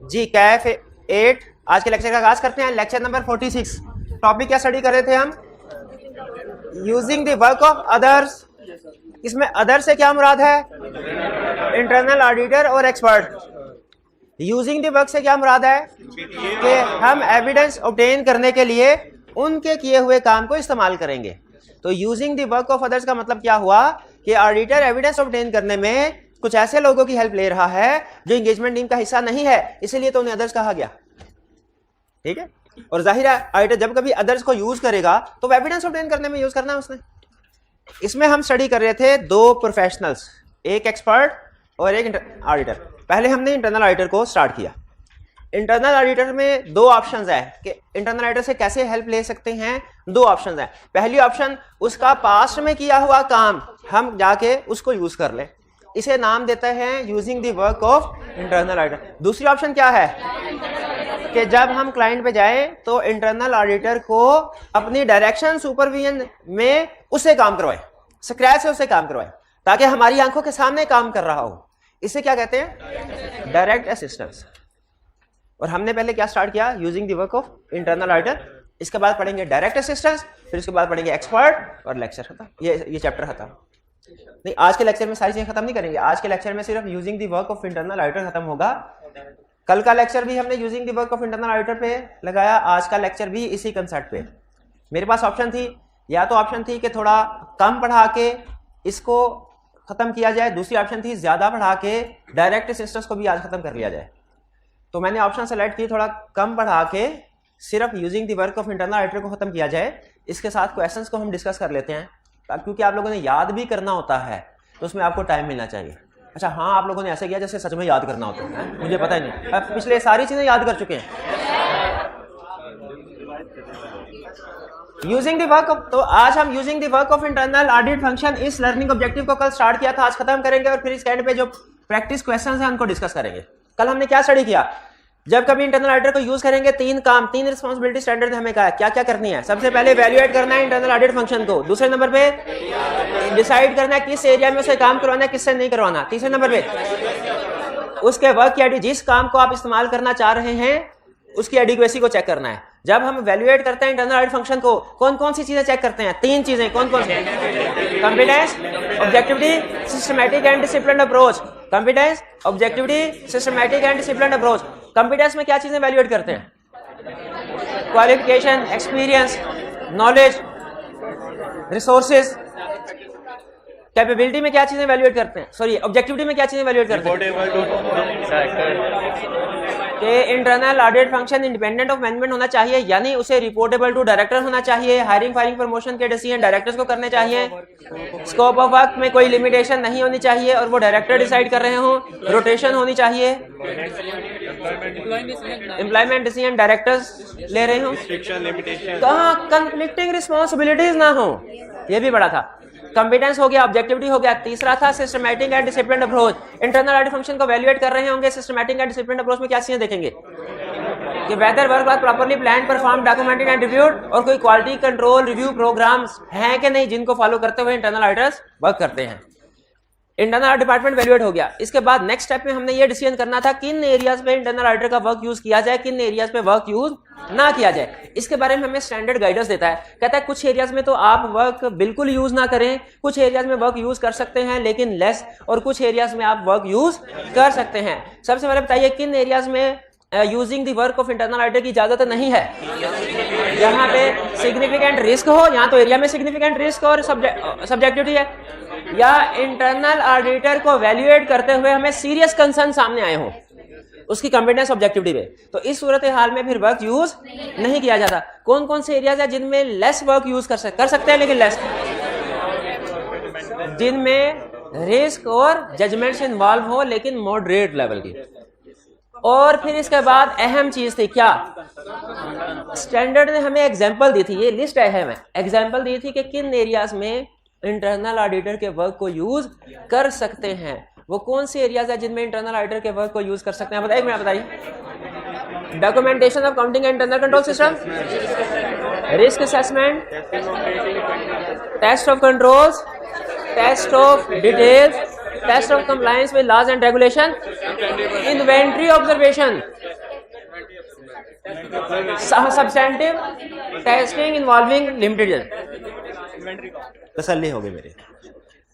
जी कैफ 8 आज के लेक्चर का आगाज करते हैं। Lecture number 46। टॉपिक क्या स्टडी कर रहे थे हम? Using the work of others. इसमें अदर से क्या मुराद है? इंटरनल ऑडिटर और एक्सपर्ट। यूजिंग द वर्क से क्या मुराद है कि हम एविडेंस ऑब्टेन करने के लिए उनके किए हुए काम को इस्तेमाल करेंगे। तो using the work of others का मतलब क्या हुआ कि ऑडिटर एविडेंस ऑब्टेन करने में कुछ ऐसे लोगों की हेल्प ले रहा है जो एंगेजमेंट टीम का हिस्सा नहीं है, इसीलिए तो उन्हें अदर्स कहा गया। ठीक है, और जाहिर है ऑडिटर जब कभी अदर्स को यूज करेगा तो एविडेंस ऑब्टेन करने में यूज करना है उसने। इसमें हम स्टडी कर रहे थे दो प्रोफेशनल्स, एक एक्सपर्ट और एक ऑडिटर। पहले हमने इंटरनल ऑडिटर को स्टार्ट किया। इंटरनल ऑडिटर में दो ऑप्शंस है कि इंटरनल ऑडिटर से कैसे हेल्प ले सकते हैं। दो ऑप्शंस है। पहली ऑप्शन, उसका पास्ट में किया हुआ काम हम जाके उसको यूज कर ले, इसे नाम देते हैं using the work of internal auditor. दूसरी ऑप्शन क्या है कि जब हम क्लाइंट पे जाए तो इंटरनल ऑडिटर को अपनी डायरेक्शन सुपरविजन में उससे काम करवाए, स्क्रैच से उससे काम करवाए, ताकि हमारी आंखों के सामने काम कर रहा हो। इसे क्या कहते हैं? Direct assistance. और हमने पहले क्या स्टार्ट किया? Using the work of internal auditor. इसके बाद पढ़ेंगे डायरेक्ट असिस्टेंस, फिर इसके बाद पढ़ेंगे एक्सपर्ट और लेक्चर खत्म। ये चैप्टर खत्म। नहीं, आज के लेक्चर में सारी चीजें खत्म नहीं करेंगे। आज के लेक्चर में सिर्फ using the work of internal auditor खत्म होगा। कल का लेक्चर भी हमने using the work of internal auditor पे लगाया, आज का लेक्चर भी इसी कंसेप्ट पे। मेरे पास ऑप्शन थी, या तो ऑप्शन थी कि थोड़ा कम पढ़ा के इसको खत्म किया जाए, दूसरी ऑप्शन थी ज्यादा पढ़ा के डायरेक्ट असिस्टेंस को भी आज खत्म कर लिया जाए। तो मैंने ऑप्शन सेलेक्ट की थोड़ा कम पढ़ा के सिर्फ using the work of internal auditor को खत्म किया जाए। इसके साथ क्वेश्चंस को हम डिस्कस कर लेते हैं, क्योंकि आप लोगों ने याद भी करना होता है तो उसमें आपको टाइम मिलना चाहिए। अच्छा हाँ, आप लोगों ने ऐसे किया जैसे सच में याद करना होता है, मुझे पता ही नहीं। आप पिछले सारी चीजें याद कर चुके हैं। यूजिंग द वर्क ऑफ, तो आज हम using the work of internal audit function इस लर्निंग ऑब्जेक्टिव को कल स्टार्ट किया था, आज खत्म करेंगे और फिर इस एंड पे जो प्रैक्टिस क्वेश्चंस हैं उनको डिस्कस करेंगे। कल हमने क्या स्टडी किया? जब कभी इंटरनल ऑडिटर को यूज करेंगे तीन काम, तीन रिस्पांसिबिलिटी स्टैंडर्ड हमें कहा क्या क्या करनी है। सबसे पहले इवैल्यूएट करना है इंटरनल ऑडिट फंक्शन को। दूसरे नंबर पे डिसाइड करना है किस एरिया में उसे काम करवाना है, किससे नहीं करवाना। तीसरे नंबर पे उसके वर्क की जिस काम को आप इस्तेमाल करना चाह रहे हैं उसकी एडिक्वेसी को चेक करना है। जब हम इवैल्यूएट करते हैं इंटरनल ऑडिट फंक्शन को, कौन कौन सी चीजें चेक करते हैं? तीन चीजें। कौन कौन सी? Competence, objectivity, systematic and disciplined approach. Competence, objectivity, systematic and disciplined approach. Competence में क्या चीजें इवैल्यूएट करते हैं? Qualification, experience, knowledge, resources. Capability में क्या चीजें इवैल्यूएट करते हैं? सॉरी, ऑब्जेक्टिविटी में क्या चीजें इवैल्यूएट करते हैं? कि internal audit function independent of management होना चाहिए, यानी उसे रिपोर्टेबल टू डायरेक्टर होना चाहिए। हायरिंग, फायरिंग, प्रमोशन के डिसीजन डायरेक्टर्स को करने चाहिए। स्कोप ऑफ वर्क में कोई लिमिटेशन नहीं होनी चाहिए और वो डायरेक्टर डिसाइड कर रहे हो। रोटेशन होनी चाहिए। एम्प्लॉयमेंट डिसीजन डायरेक्टर्स ले रहे हो। कहाँ कंफ्लिक्टिंग रिस्पॉन्सिबिलिटीज ना हो, ये भी बड़ा था। कॉम्पिटेंस हो गया, ऑब्जेक्टिविटी हो गया। तीसरा था systematic and disciplined approach. Internal audit function को इवैल्यूएट कर रहे होंगे, सिस्टमैटिक एंड डिसिप्लिन्ड अप्रोच में क्या चीजें देखेंगे कि whether work was properly planned, perform, documented and reviewed, और कोई क्वालिटी कंट्रोल रिव्यू प्रोग्राम्स हैं कि नहीं जिनको फॉलो करते हुए इंटरनल ऑडिटर्स वर्क करते हैं। इंटरनल डिपार्टमेंट इवैल्यूएट हो गया। इसके बाद नेक्स्ट स्टेप में हमने ये डिसीजन करना था किन एरियाज में इंटरनल ऑडिटर का वर्क यूज किया जाए, किन एरियाज में वर्क यूज ना किया जाए। इसके बारे में हमें स्टैंडर्ड गाइडेंस देता है। कहता है कुछ एरियाज में तो आप वर्क बिल्कुल यूज ना करें, कुछ एरियाज में वर्क यूज कर सकते हैं लेकिन लेस, और कुछ एरियाज में आप वर्क यूज कर सकते हैं। सबसे पहले बताइए किन एरियाज में using the work of internal auditor की इजाजत नहीं है? जहां पे सिग्निफिकेंट रिस्क हो, यहाँ तो एरिया में सिग्निफिकेंट रिस्क और सब्जेक्टिविटी है, या इंटरनल ऑडिटर को वैल्यूएट करते हुए हमें सीरियस कंसर्न सामने आए हो उसकी कॉम्पिटेंस, ऑब्जेक्टिविटी में, तो इस सूरत हाल में फिर वर्क यूज नहीं किया जाता। कौन कौन से एरियाज है जिनमें लेस वर्क यूज कर सकते हैं लेकिन लेस, जिनमें रिस्क और जजमेंट्स इन्वॉल्व हो लेकिन मॉडरेट लेवल की। और फिर इसके बाद अहम चीज थी क्या? स्टैंडर्ड ने हमें एग्जांपल दी थी, ये लिस्ट अहम है, एग्जांपल दी थी कि किन एरियाज में इंटरनल ऑडिटर के वर्क को यूज कर सकते हैं। वो कौन से एरियाज है जिनमें इंटरनल ऑडिटर के वर्क को यूज कर सकते हैं? बताइए, बताइए। Documentation of counting and internal control system, risk assessment, test of controls, test of details, test of compliance with laws and regulation, inventory observation, substantive testing involving limited, तसल्ली हो गई मेरी।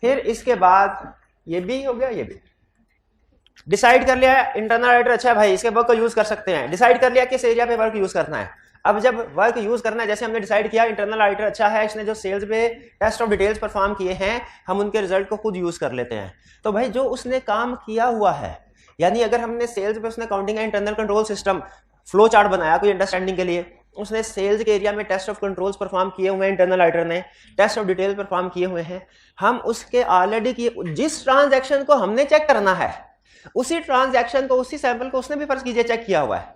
फिर इसके बाद ये भी हो गया, ये भी डिसाइड कर लिया इंटरनल ऑडिटर, अच्छा भाई इसके वर्क को यूज कर सकते हैं, डिसाइड कर लिया किस एरिया पे वर्क यूज करना है। अब जब वर्क यूज करना है, जैसे हमने डिसाइड किया इंटरनल ऑडिटर अच्छा है, इसने जो सेल्स पे टेस्ट ऑफ डिटेल्स परफॉर्म किए हैं, हम उनके रिजल्ट को खुद यूज कर लेते हैं। तो भाई जो उसने काम किया हुआ है, यानी अगर हमने सेल्स पे उसने काउंटिंग का internal control system flow chart बनाया कोई अंडरस्टैंडिंग के लिए, उसने सेल्स के एरिया में टेस्ट ऑफ कंट्रोल्स परफॉर्म किए हुए हैं, इंटरनल ऑडिटर ने टेस्ट ऑफ डिटेल्स परफॉर्म किए हुए हैं, हम उसके ऑलरेडी किए जिस ट्रांजैक्शन को हमने चेक करना है उसी ट्रांजैक्शन को, उसी सैंपल को उसने भी फर्ज कीजिए चेक किया हुआ है।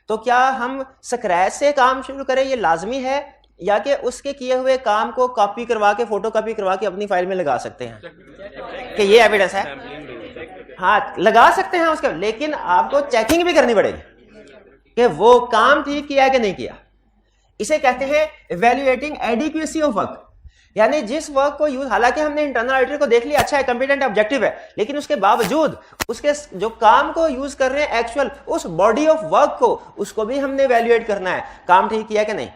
तो क्या हम स्क्रैच से काम शुरू करें, ये लाजमी है, या कि उसके किए हुए काम को कॉपी करवा के, फोटो कॉपी करवा के अपनी फाइल में लगा सकते हैं कि ये एविडेंस है? हाँ लगा सकते हैं उसका, लेकिन आपको चेकिंग भी करनी पड़ेगी कि वो काम ठीक किया कि नहीं किया। इसे कहते हैं इवैल्यूएटिंग एडिक्वेसी ऑफ वर्क, यानी जिस वर्क को यूज, हालांकि हमने इंटरनल ऑडिटर को देख लिया अच्छा है, कंपिटेंट ऑब्जेक्टिव है, लेकिन उसके बावजूद उसके जो काम को यूज कर रहे हैं एक्चुअल उस बॉडी ऑफ वर्क को, उसको भी हमने इवैल्यूएट करना है, काम ठीक किया कि नहीं,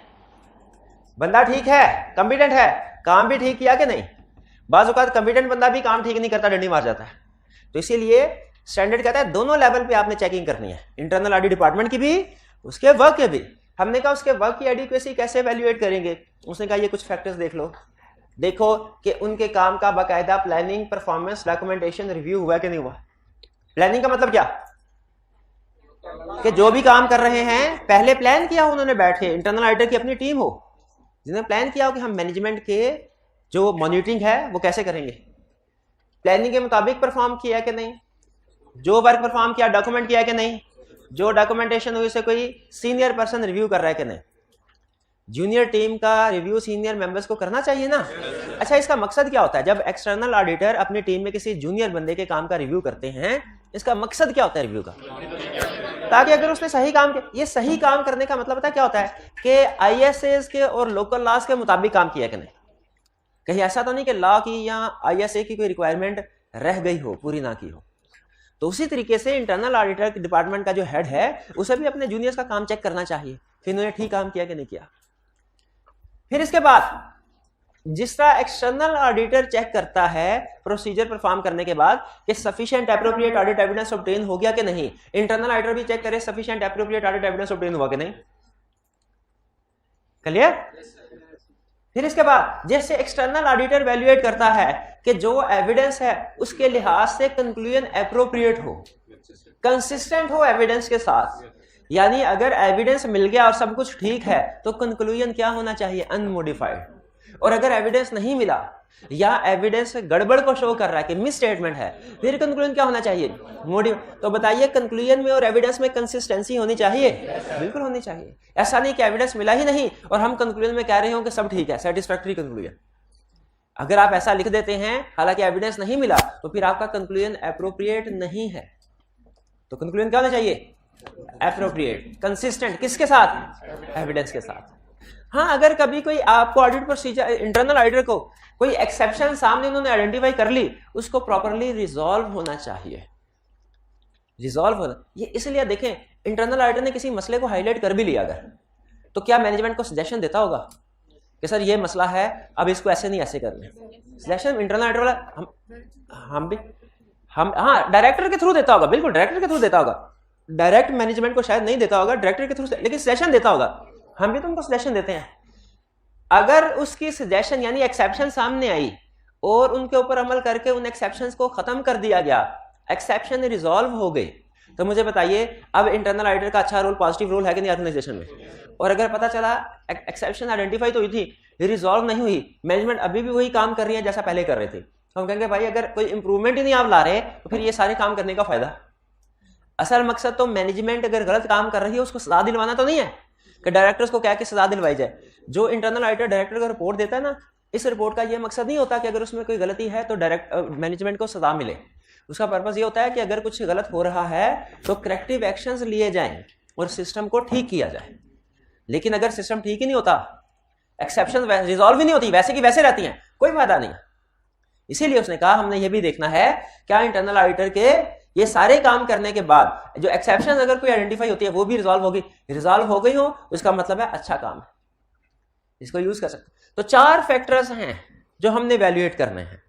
बंदा ठीक है, कंपिटेंट है, काम भी ठीक किया कि नहीं। बाज़ औक़ात कंपिटेंट बंदा भी काम ठीक नहीं करता, डंडी मार जाता है। तो इसीलिए स्टैंडर्ड कहता है दोनों लेवल पे आपने चेकिंग करनी है, इंटरनल ऑडिट डिपार्टमेंट की भी, उसके वर्क के भी। हमने कहा उसके वर्क की एडिक्वेसी कैसे इवैल्यूएट करेंगे, उसने कहा ये कुछ फैक्टर्स देख लो, देखो कि उनके काम का बाकायदा प्लानिंग, परफॉर्मेंस, डॉक्यूमेंटेशन, रिव्यू हुआ कि नहीं हुआ। प्लानिंग का मतलब क्या कि जो भी काम कर रहे हैं पहले प्लान किया हो उन्होंने, बैठे इंटरनल ऑडिटर की अपनी टीम हो जिन्होंने प्लान किया हो कि हम मैनेजमेंट के जो मॉनिटरिंग है वो कैसे करेंगे, प्लानिंग के मुताबिक परफॉर्म किया कि नहीं, जो वर्क परफॉर्म किया डॉक्यूमेंट किया कि नहीं, जो डॉक्यूमेंटेशन हुई उसे कोई सीनियर पर्सन रिव्यू कर रहा है कि नहीं। जूनियर टीम का रिव्यू सीनियर मेंबर्स को करना चाहिए ना। अच्छा इसका मकसद क्या होता है जब एक्सटर्नल ऑडिटर अपनी टीम में किसी जूनियर बंदे के काम का रिव्यू करते हैं, इसका मकसद क्या होता है रिव्यू का, ताकि अगर उसने सही काम किया, ये सही काम करने का मतलब पता है क्या होता है कि आईएसए के और लोकल लॉज के मुताबिक काम किया कि नहीं, कहीं ऐसा तो नहीं कि लॉ की या आईएसए की कोई रिक्वायरमेंट रह गई हो, पूरी ना की हो। तो उसी तरीके से इंटरनल ऑडिटर डिपार्टमेंट का जो हेड है उसे भी अपने जूनियर्स का काम चेक करना चाहिए, फिर उन्होंने ठीक काम किया कि नहीं किया। फिर इसके बाद जिस तरह एक्सटर्नल ऑडिटर चेक करता है प्रोसीजर परफॉर्म करने के बाद कि sufficient appropriate audit evidence obtain हो गया कि नहीं, इंटरनल ऑडिटर भी चेक करे sufficient appropriate audit evidence obtain हुआ कि नहीं। क्लियर? फिर इसके बाद जैसे एक्सटर्नल ऑडिटर वैल्यूएट करता है कि जो एविडेंस है उसके लिहाज से कंक्लूजन एप्रोप्रिएट हो, कंसिस्टेंट हो एविडेंस के साथ, यानी अगर एविडेंस मिल गया और सब कुछ ठीक है तो कंक्लूजन क्या होना चाहिए, अनमोडिफाइड। और अगर एविडेंस नहीं मिला या एविडेंस गड़बड़ को शो कर रहा है कि मिस स्टेटमेंट है, फिर कंक्लूजन क्या होना चाहिए, तो बताइए कंक्लूजन में और एविडेंस में कंसिस्टेंसी होनी चाहिए, बिल्कुल होनी चाहिए। ऐसा नहीं कि एविडेंस मिला ही नहीं और हम कंक्लूजन में कह रहे हो कि सब ठीक है, सेटिस्फैक्टरी कंक्लूजन। अगर आप ऐसा लिख देते हैं हालांकि एविडेंस नहीं मिला तो फिर आपका कंक्लूजन एप्रोप्रिएट नहीं है। तो कंक्लूजन क्या होना चाहिए, एप्रोप्रिएट, कंसिस्टेंट, किसके साथ, एविडेंस के साथ। हाँ अगर कभी कोई आपको ऑडिट प्रोसीजर, इंटरनल ऑडिटर को कोई एक्सेप्शन सामने उन्होंने आइडेंटिफाई कर ली, उसको प्रॉपर्ली रिजॉल्व होना चाहिए, रिजॉल्व होना। ये इसलिए देखें इंटरनल ऑडिटर ने किसी मसले को हाईलाइट कर भी लिया अगर, तो क्या मैनेजमेंट को सजेशन देता होगा कि सर ये मसला है अब इसको ऐसे नहीं ऐसे करना, सजेशन इंटरनल ऑडिटर वाला हम हाँ डायरेक्टर के थ्रू देता होगा, बिल्कुल डायरेक्टर के थ्रू देता होगा, डायरेक्ट मैनेजमेंट को शायद नहीं देता होगा, डायरेक्टर के थ्रू, लेकिन सजेशन देता होगा। हम भी तुमको सजेशन देते हैं। अगर उसकी सजेशन यानी एक्सेप्शन सामने आई और उनके ऊपर अमल करके उन एक्सेप्शंस को खत्म कर दिया गया, एक्सेप्शन रिजॉल्व हो गई, तो मुझे बताइए अब इंटरनल ऑडिटर का अच्छा रोल, पॉजिटिव रोल है कि नहीं ऑर्गेनाइजेशन में। और अगर पता चला एक्सेप्शन आइडेंटिफाई तो हुई थी, रिजॉल्व नहीं हुई, मैनेजमेंट अभी भी वही काम कर रही है जैसा पहले कर रहे थे, तो हम कहेंगे भाई अगर कोई इंप्रूवमेंट ही नहीं आप ला रहे तो फिर ये सारे काम करने का फायदा। असल मकसद तो मैनेजमेंट अगर गलत काम कर रही है उसको सजा दिलवाना तो नहीं है कि डायरेक्टर्स को क्या कि सजा दिलवाई जाए। जो इंटरनल ऑडिटर डायरेक्टर को रिपोर्ट देता है ना, इस रिपोर्ट का ये मकसद नहीं होता कि अगर उसमें कोई गलती है तो मैनेजमेंट को सजा मिले। उसका पर्पस ये होता है कि अगर कुछ गलत हो रहा है तो करेक्टिव एक्शंस लिए जाएं और सिस्टम को ठीक किया जाए। लेकिन अगर सिस्टम ठीक ही नहीं होता, एक्सेप्शन रिजॉल्व ही नहीं होती, वैसे की वैसे रहती हैं, कोई फायदा नहीं। इसीलिए उसने कहा हमने ये भी देखना है क्या इंटरनल ऑडिटर के ये सारे काम करने के बाद जो एक्सेप्शन अगर कोई आइडेंटिफाई होती है वो भी रिजॉल्व होगी, रिजॉल्व हो गई हो उसका मतलब है अच्छा काम है, इसको यूज कर सकते। तो 4 फैक्टर्स हैं जो हमने वैल्यूएट करने हैं।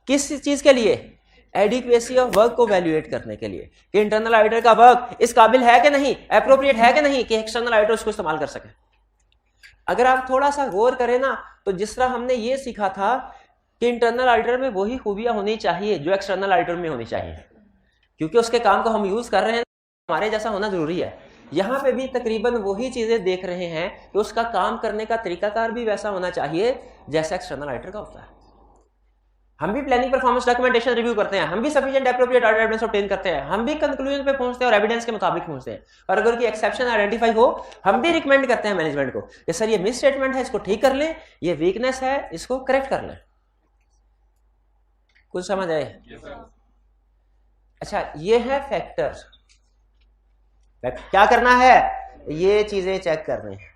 किस चीज के लिए? एडिक्वेसी ऑफ वर्क को वैल्यूएट करने के लिए कि इंटरनल ऑडिटर का वर्क इस काबिल है कि नहीं, एप्रोप्रिएट है कि नहीं कि एक्सटर्नल ऑडिटर उसको इस्तेमाल कर सके। अगर आप थोड़ा सा गौर करें ना तो जिस तरह हमने ये सीखा था कि इंटरनल ऑडिटर में वही खूबियां होनी चाहिए जो एक्सटर्नल ऑडिटर में होनी चाहिए, क्योंकि उसके काम को हम यूज कर रहे हैं, हमारे जैसा होना जरूरी है। यहां पे भी तकरीबन वही चीजें देख रहे हैं कि उसका काम करने का तरीकाकार भी वैसा होना चाहिए जैसा एक्सटर्नल ऑडिटर का होता है। हम भी प्लानिंग परफॉर्मेंस डॉक्यूमेंटेशन रिव्यू करते हैं, हम भी sufficient appropriate audit evidence obtain करते हैं, हम भी कंक्लूजन पे पहुंचते हैं और एविडेंस के मुताबिक पहुंचते हैं। और अगर कोई एक्सेप्शन आइडेंटिफाई हो हम भी रिकमेंड करते हैं मैनेजमेंट को कि सर ये मिस स्टेटमेंट है, इसको ठीक कर लें, ये वीकनेस है, इसको करेक्ट कर लें। कुछ समझ आए? अच्छा, ये है फैक्टर। क्या करना है? ये चीजें चेक करनी है,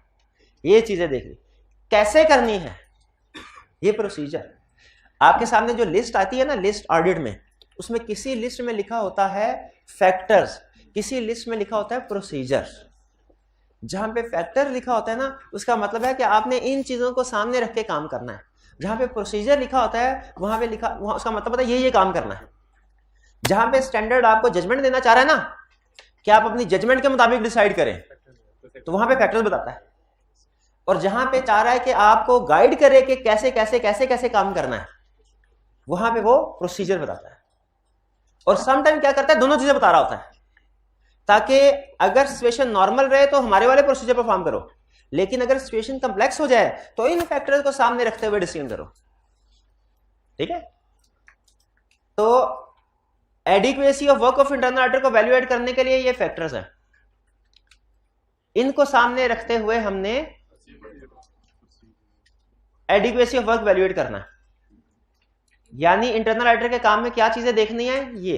ये चीजें देखनी। कैसे करनी है? ये प्रोसीजर आपके सामने जो लिस्ट आती है ना, लिस्ट ऑडिट में, उसमें किसी लिस्ट में लिखा होता है फैक्टर्स, किसी लिस्ट में लिखा होता है प्रोसीजर। जहां पे फैक्टर लिखा होता है ना उसका मतलब है कि आपने इन चीजों को सामने रख के काम करना है। जहां पे प्रोसीजर लिखा होता है वहां पे लिखा, वहां उसका मतलब होता है ये काम करना है। जहां पे स्टैंडर्ड आपको जजमेंट देना चाह रहा है ना कि आप अपनी जजमेंट के मुताबिक डिसाइड करें, तो वहां पे फैक्टर्स बताता है। और जहां पे चाह रहा है कि आपको गाइड करे कि कैसे कैसे कैसे कैसे काम करना है, वहां पे वो प्रोसीजर बताता है। और समटाइम क्या करता है, दोनों चीजें बता रहा होता है, ताकि अगर सिचुएशन नॉर्मल रहे तो हमारे वाले प्रोसीजर परफॉर्म करो, लेकिन अगर सिचुएशन कॉम्प्लेक्स हो जाए तो इन फैक्टर्स को सामने रखते हुए डिसीजन करो। ठीक है? तो adequacy of work of internal auditor को वैल्यूएट करने के लिए ये फैक्टर्स हैं, इनको सामने रखते हुए हमने एडिक्वेसी ऑफ वर्क वैल्यूएट करना है। यानी इंटरनल ऑडिटर के काम में क्या चीजें देखनी है, ये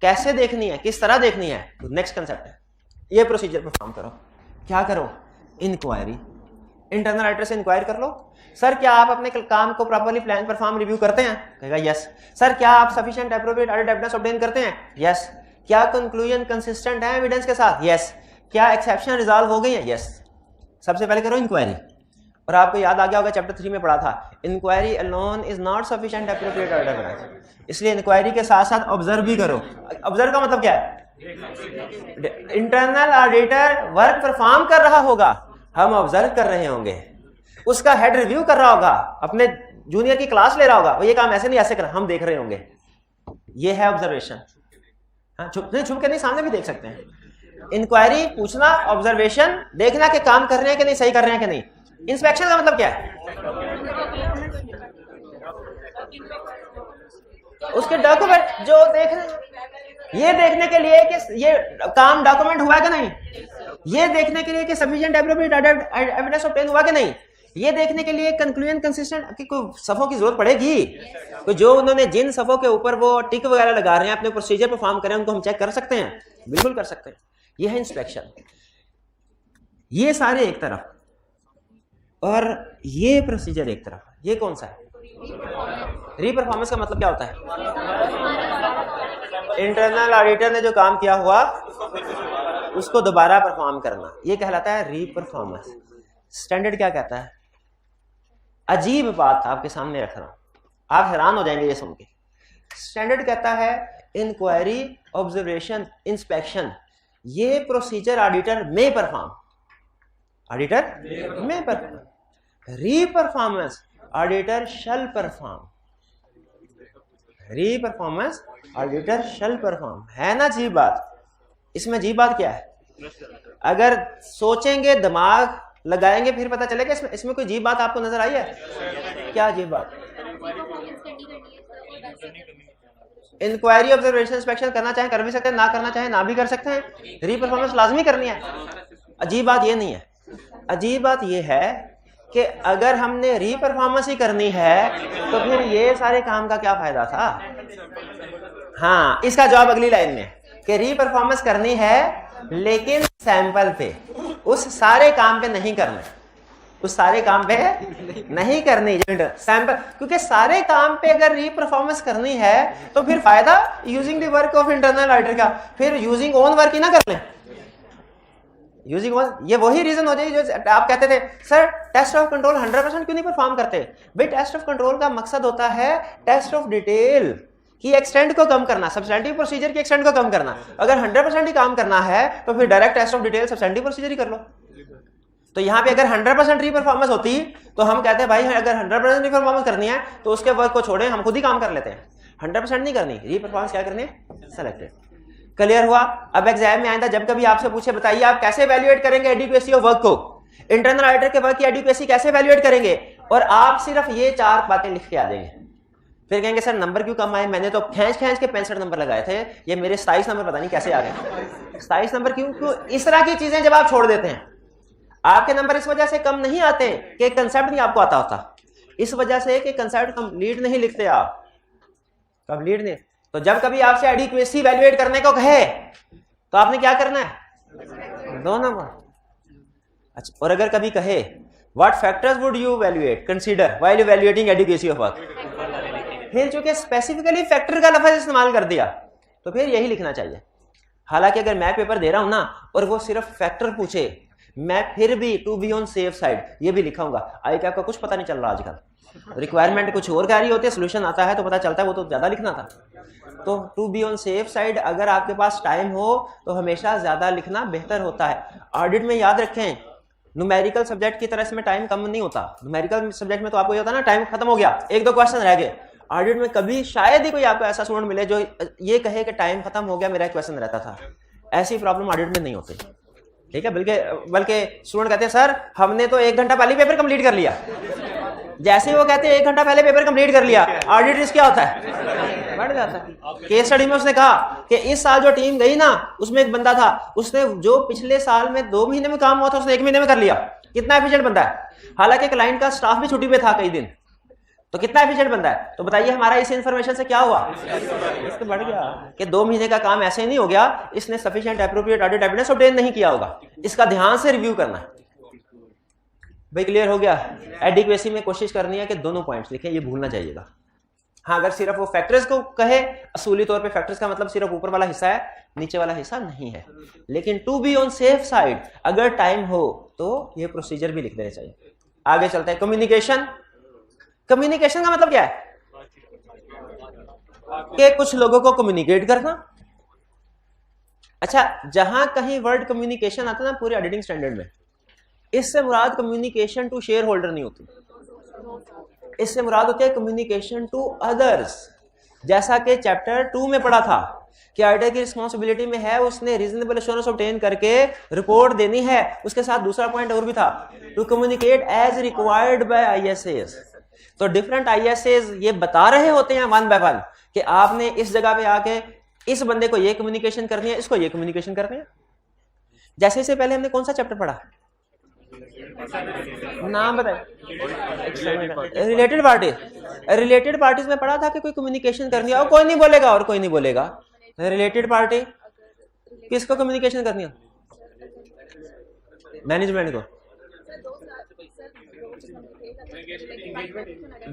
कैसे देखनी है, किस तरह देखनी है, तो नेक्स्ट कंसेप्ट है ये प्रोसीजर परफॉर्म करो। क्या करो? इंक्वायरी। इंटरनल ऑडिटर से इंक्वायर कर लो, सर क्या आप अपने काम को प्रॉपर्ली प्लान परफॉर्म रिव्यू करते हैं? कहेगा यस। सर क्या आप sufficient appropriate audit evidence obtain करते हैं? यस। क्या कंक्लूजन कंसिस्टेंट है एविडेंस के साथ? यस। क्या एक्सेप्शन रिजॉल्व हो गई है? यस। सबसे पहले करो इंक्वायरी। और आपको याद आ गया होगा चैप्टर 3 में पढ़ा था, inquiry alone is not sufficient appropriate audit evidence. इसलिए इंक्वायरी के साथ साथ ऑब्जर्व भी करो। ऑब्जर्व का मतलब क्या है? इंटरनल ऑडिटर वर्क परफॉर्म कर रहा होगा, हम ऑब्जर्व कर रहे होंगे, उसका हेड रिव्यू कर रहा होगा, अपने जूनियर की क्लास ले रहा होगा, वो ये काम ऐसे नहीं ऐसे कर, हम देख रहे होंगे। ये है ऑब्जर्वेशन। हाँ, छुप के नहीं, सामने भी देख सकते हैं। इंक्वायरी पूछना, ऑब्जर्वेशन देखना कि काम कर रहे हैं कि नहीं, सही कर रहे हैं कि नहीं। इंस्पेक्शन का मतलब क्या है? उसके डॉक्यूमेंट जो देखने, ये देखने के लिए कि ये काम डॉक्यूमेंट हुआ कि नहीं, ये देखने के लिए कि सफिशिएंट एप्रोप्रिएट एविडेंस ऑब्टेन हुआ कि नहीं, ये देखने के लिए कंक्लूजन कंसिस्टेंट की कोई सफों की जरूरत पड़ेगी। तो जो उन्होंने जिन सफों के ऊपर वो टिक वगैरह लगा रहे हैं, अपने प्रोसीजर परफॉर्म करें, उनको हम चेक कर सकते हैं, बिल्कुल कर सकते हैं। ये है इंस्पेक्शन। ये सारे एक तरफ और ये प्रोसीजर एक तरफ। ये कौन सा है? रीपरफॉर्मेंस का मतलब क्या होता है? इंटरनल ऑडिटर ने जो काम किया हुआ उसको दोबारा परफॉर्म करना, ये कहलाता है रीपरफॉर्मेंस। स्टैंडर्ड क्या कहता है? अजीब बात आपके सामने रख रहा हूं, आप हैरान हो जाएंगे ये सुन के। स्टैंडर्ड कहता है इंक्वायरी, ऑब्जर्वेशन, इंस्पेक्शन, ये प्रोसीजर ऑडिटर में परफॉर्म, ऑडिटर में परफॉर्म। रीपरफॉर्मेंस ऑडिटर शल परफॉर्म, रीपरफॉर्मेंस ऑडिटर शल परफॉर्म। है ना अजीब बात? इसमें अजीब बात क्या है? अगर सोचेंगे, दिमाग लगाएंगे, फिर पता चलेगा इसमें कोई अजीब बात आपको नजर आई है? क्या अजीब बात? इंक्वायरी, ऑब्जर्वेशन, इंस्पेक्शन करना चाहे कर भी सकते हैं, ना करना चाहे ना भी कर सकते हैं। रीपरफॉर्मेंस लाजमी करनी है। अजीब बात ये नहीं है, अजीब बात ये है कि अगर हमने रीपरफॉर्मेंस ही करनी है तो फिर ये सारे काम का क्या फायदा था? हाँ, इसका जवाब अगली लाइन में कि रीपरफॉर्मेंस करनी है लेकिन सैंपल पे, उस सारे काम पे नहीं करना। उस सारे काम पे नहीं करनी सैंपल, क्योंकि सारे काम पे अगर रीपरफॉर्मेंस करनी है तो फिर फायदा using the work of internal auditor का, फिर यूजिंग ओन वर्क ही ना कर लें। यूजिंग ओन, ये वही रीजन हो जाएगी जो आप कहते थे सर टेस्ट ऑफ कंट्रोल 100% क्यों नहीं परफॉर्म करते। भाई टेस्ट ऑफ कंट्रोल का मकसद होता है टेस्ट ऑफ डिटेल की एक्सटेंट को कम करना, सब्सटेंटिव प्रोसीजर की एक्सटेंट को कम करना। अगर 100% ही काम करना है तो फिर direct test of detail substantive procedure ही कर लो। तो यहाँ पे अगर 100% रीपरफॉर्मेंस होती तो हम कहते हैं भाई अगर 100% रीपरफॉर्मेंस करनी है तो उसके वर्क को छोड़ें, हम खुद ही काम कर लेते हैं। 100% नहीं करनी, रीपरफॉर्मेंस क्या करनी है, सेलेक्टेड। क्लियर हुआ। अब एग्जाम में आइंदा जब कभी आपसे पूछे बताइए आप कैसे एवेल्युएट करेंगे एडिक्वेसी ऑफ वर्क को, इंटरनल ऑडिटर के वर्क की एडिक्वेसी कैसे एवेल्युएट करेंगे, और आप सिर्फ ये 4 बातें लिख के आ जाएंगे। फिर कहेंगे सर नंबर क्यों कम आए, मैंने तो खींच के 65 नंबर लगाए थे, ये मेरे 27 नंबर पता नहीं कैसे आ गए। 27 नंबर क्यों? इस तरह की चीजें जब आप छोड़ देते हैं आपके नंबर इस वजह से कम नहीं आते कि कंसेप्ट नहीं आपको आता होता, इस वजह से कि कंसेप्ट कंप्लीट नहीं लिखते आप, कंप्लीट नहीं। तो जब कभी आपसे एडिक्वेसी इवैल्यूएट करने को कहे तो आपने क्या करना है, 2 नंबर। अच्छा, और अगर कभी कहे what factors would you evaluate consider while evaluating adequacy of work, फिर चूंकि स्पेसिफिकली फैक्टर का लफ्ज इस्तेमाल कर दिया तो फिर यही लिखना चाहिए। हालांकि अगर मैं पेपर दे रहा हूं ना और वो सिर्फ फैक्टर पूछे, मैं फिर भी to be on safe side ये भी लिखाऊंगा। आई क्या आपका कुछ पता नहीं चल रहा आजकल, रिक्वायरमेंट कुछ और कह रही होती है, सोल्यूशन आता है तो पता चलता है वो तो ज्यादा लिखना था। तो to be on safe side अगर आपके पास टाइम हो तो हमेशा ज्यादा लिखना बेहतर होता है। ऑडिट में याद रखें न्यूमेरिकल सब्जेक्ट की तरह इसमें टाइम कम नहीं होता। न्यूमेरिकल सब्जेक्ट में तो आपको ये होता है ना टाइम खत्म हो गया, 1-2 क्वेश्चन रह गए। ऑडिट में कभी शायद ही कोई आपको ऐसा स्टूडेंट मिले जो ये कहे कि टाइम खत्म हो गया मेरा क्वेश्चन रहता था। ऐसी प्रॉब्लम ऑडिट में नहीं होती, ठीक है। बल्कि स्टूडेंट कहते हैं सर हमने तो 1 घंटा पहले पेपर कंप्लीट कर लिया। जैसे ही वो कहते हैं 1 घंटा पहले पेपर कंप्लीट कर लिया, ऑडिट रिस्क क्या होता है, बढ़ जाता है। केस स्टडी में उसने कहा कि इस साल जो टीम गई ना उसमें एक बंदा था, उसने जो पिछले साल में 2 महीने में काम हुआ था उसने 1 महीने में कर लिया। कितना एफिशिएंट बंदा है, हालांकि क्लाइंट का स्टाफ भी छुट्टी पे था कई दिन, तो कितना एफिशिएंट बंदा है। तो बताइए हमारा इस इंफॉर्मेशन से क्या हुआ, इसको बढ़ गया कि 2 महीने का काम ऐसे ही नहीं हो गया, इसने sufficient appropriate audit evidence obtain नहीं किया होगा, इसका ध्यान से रिव्यू करना है। भाई क्लियर हो गया। एडिक्वेसी में कोशिश करनी है कि दोनों पॉइंट्स लिखें, ये भूलना चाहिएगा। हाँ अगर सिर्फ वो फैक्टर्स को कहे, असूली तौर पे फैक्टर्स का मतलब सिर्फ ऊपर वाला हिस्सा है, नीचे वाला हिस्सा नहीं है। लेकिन to be on safe side अगर टाइम हो तो ये प्रोसीजर भी लिख देने चाहिए। आगे चलते हैं कम्युनिकेशन। कम्युनिकेशन का मतलब क्या है कि कुछ लोगों को कम्युनिकेट करना। अच्छा, जहां कहीं वर्ड कम्युनिकेशन आता है ना पूरे ऑडिटिंग स्टैंडर्ड में, इससे मुराद कम्युनिकेशन टू शेयर होल्डर नहीं होती, इससे मुराद होती है कम्युनिकेशन टू अदर्स। जैसा कि चैप्टर 2 में पढ़ा था कि ऑडिटर की रिस्पॉन्सिबिलिटी में है उसने रीजनेबल एश्योरेंस ऑब्टेन करके रिपोर्ट देनी है। उसके साथ दूसरा पॉइंट और भी था, to communicate as required by ISS. तो डिफरेंट आईएसएस ये बता रहे होते हैं 1 बाय 1 कि आपने इस जगह पे आके इस बंदे को ये कम्युनिकेशन करनी है, इसको ये कम्युनिकेशन करनी है। जैसे इससे पहले हमने कौन सा चैप्टर पढ़ा, नाम बताए, रिलेटेड पार्टीज। रिलेटेड पार्टीज में पढ़ा था कि कोई कम्युनिकेशन करनी है और कोई नहीं बोलेगा और कोई नहीं बोलेगा। रिलेटेड पार्टी किसको कम्युनिकेशन करनी है, मैनेजमेंट को।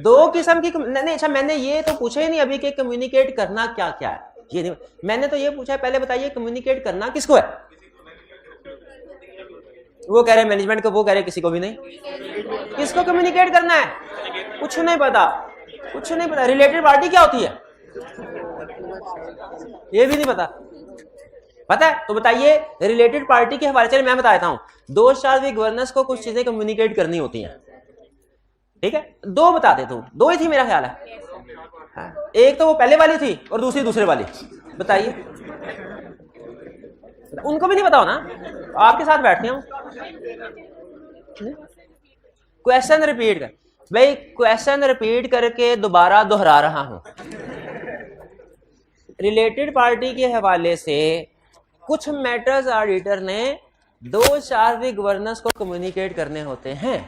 2 किस्म की नहीं। अच्छा मैंने ये तो पूछा ही नहीं अभी कि कम्युनिकेट करना क्या क्या है, ये नहीं। मैंने तो ये पूछा है पहले बताइए कम्युनिकेट करना किसको है। वो कह रहे मैनेजमेंट को, वो कह रहे किसी को भी नहीं। किसको कम्युनिकेट करना है, कुछ नहीं पता, कुछ नहीं पता। रिलेटेड पार्टी क्या होती है ये भी नहीं पता, पता है तो बताइए। रिलेटेड पार्टी के हवाले से मैं बता देता हूं, 2 स्टार गवर्नेंस को कुछ चीजें कम्युनिकेट करनी होती हैं, ठीक है। 2 बता दे, 2 ही थी मेरा ख्याल है। एक तो वो पहले वाली थी और दूसरी दूसरे वाली। बताइए, उनको भी नहीं बताओ ना, आपके साथ बैठे हूं। क्वेश्चन रिपीट कर, भाई क्वेश्चन रिपीट करके दोबारा दोहरा रहा हूं। रिलेटेड पार्टी के हवाले से कुछ मैटर्स ऑडिटर ने 2 शार्विक गवर्नेंस को कम्युनिकेट करने होते हैं।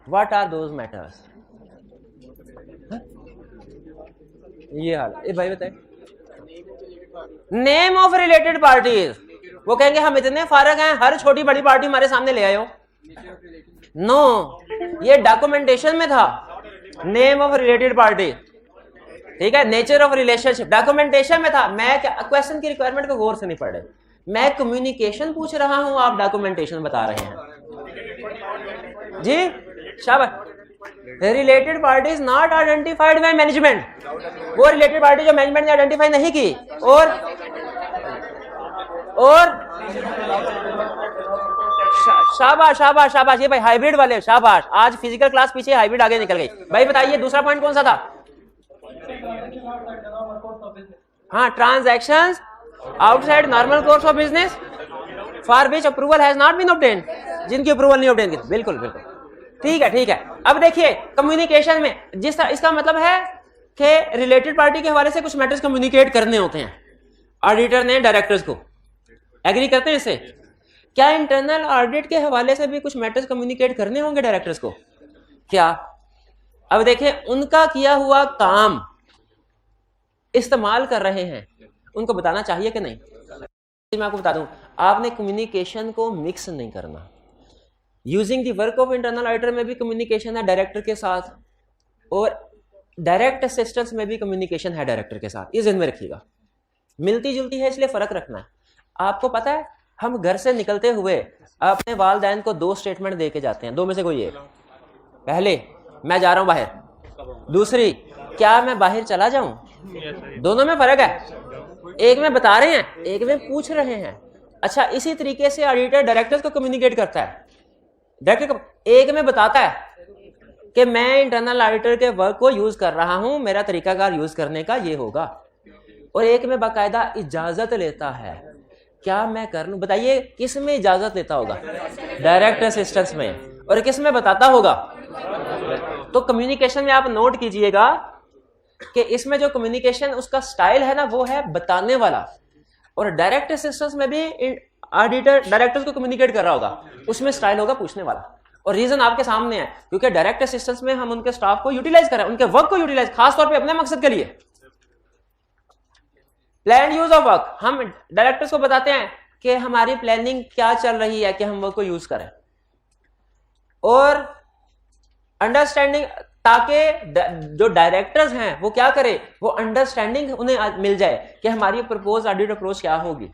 व्हाट आर दोज मैटर्स, ये हाल है भाई बताए। नेम ऑफ रिलेटेड पार्टीज, वो कहेंगे हम इतने फारग हैं, हर छोटी बड़ी पार्टी हमारे सामने ले आए हो। नो, ये डॉक्यूमेंटेशन में था, नेम ऑफ रिलेटेड पार्टी, ठीक है, नेचर ऑफ रिलेशनशिप डॉक्यूमेंटेशन में था। मैं क्वेश्चन की रिक्वायरमेंट को गौर से नहीं पढ़ रहे, मैं कम्युनिकेशन पूछ रहा हूं, आप डॉक्यूमेंटेशन बता रहे हैं जी। शाबाश। Related party is not identified by management, वो रिलेटेड पार्टी जो मैनेजमेंट ने आइडेंटिफाई नहीं की। और शाबाश शाबाश शाबाश, ये भाई हाइब्रिड वाले, शाबाश। आज फिजिकल क्लास पीछे, हाइब्रिड आगे निकल गई। भाई बताइए दूसरा पॉइंट कौन सा था? हाँ, transactions outside normal course of business for which approval has not been obtained, जिनकी अप्रूवल नहीं ऑब्टेन की। बिल्कुल बिल्कुल ठीक है ठीक है। अब देखिए कम्युनिकेशन में जिस तरह, इसका मतलब है कि रिलेटेड पार्टी के हवाले से कुछ मैटर्स कम्युनिकेट करने होते हैं ऑडिटर ने डायरेक्टर्स को। एग्री करते हैं इससे? क्या इंटरनल ऑडिट के हवाले से भी कुछ मैटर्स कम्युनिकेट करने होंगे डायरेक्टर्स को? क्या? अब देखिए उनका किया हुआ काम इस्तेमाल कर रहे हैं, उनको बताना चाहिए कि नहीं? मैं आपको बता दूं, आपने कम्युनिकेशन को मिक्स नहीं करना। Using the work of internal auditor में भी कम्युनिकेशन है डायरेक्टर के साथ, और डायरेक्ट असिस्टेंस में भी कम्युनिकेशन है डायरेक्टर के साथ। ये ध्यान में रखिएगा, मिलती जुलती है इसलिए फर्क रखना है। आपको पता है हम घर से निकलते हुए अपने वालिदैन को 2 स्टेटमेंट दे के जाते हैं, 2 में से कोई एक। पहले, मैं जा रहा हूं बाहर, दूसरी, क्या मैं बाहर चला जाऊं? दोनों में फर्क है, एक में बता रहे हैं, एक में पूछ रहे हैं। अच्छा, इसी तरीके से ऑडिटर डायरेक्टर्स को कम्युनिकेट करता है। डायरेक्टर एक में बताता है कि मैं इंटरनल ऑडिटर के वर्क को यूज कर रहा हूं, मेरा तरीकाकार यूज करने का ये होगा, और एक में बाकायदा इजाजत लेता है, क्या मैं कर लूं? बताइए किस में इजाजत लेता होगा? डायरेक्ट असिस्टेंस में। और किस में बताता होगा? तो कम्युनिकेशन में आप नोट कीजिएगा कि इसमें जो कम्युनिकेशन उसका स्टाइल है ना, वो है बताने वाला, और डायरेक्ट असिस्टेंस में भी ऑडिटर डायरेक्टर्स को कम्युनिकेट कर रहा होगा, उसमें स्टाइल होगा पूछने वाला। और रीजन आपके सामने है, क्योंकि डायरेक्ट असिस्टेंस में हम उनके स्टाफ को यूटिलाइज कर रहे हैं, उनके वर्क को यूटिलाइज, खासतौर पर अपने मकसद के लिए। प्लान यूज ऑफ वर्क, हम डायरेक्टर्स को बताते हैं कि हमारी प्लानिंग क्या चल रही है कि हम वर्क को यूज करें, और अंडरस्टैंडिंग, ताकि जो डायरेक्टर्स हैं वो क्या करें, वो अंडरस्टैंडिंग उन्हें मिल जाए कि हमारी प्रपोज ऑडिट अप्रोच क्या होगी।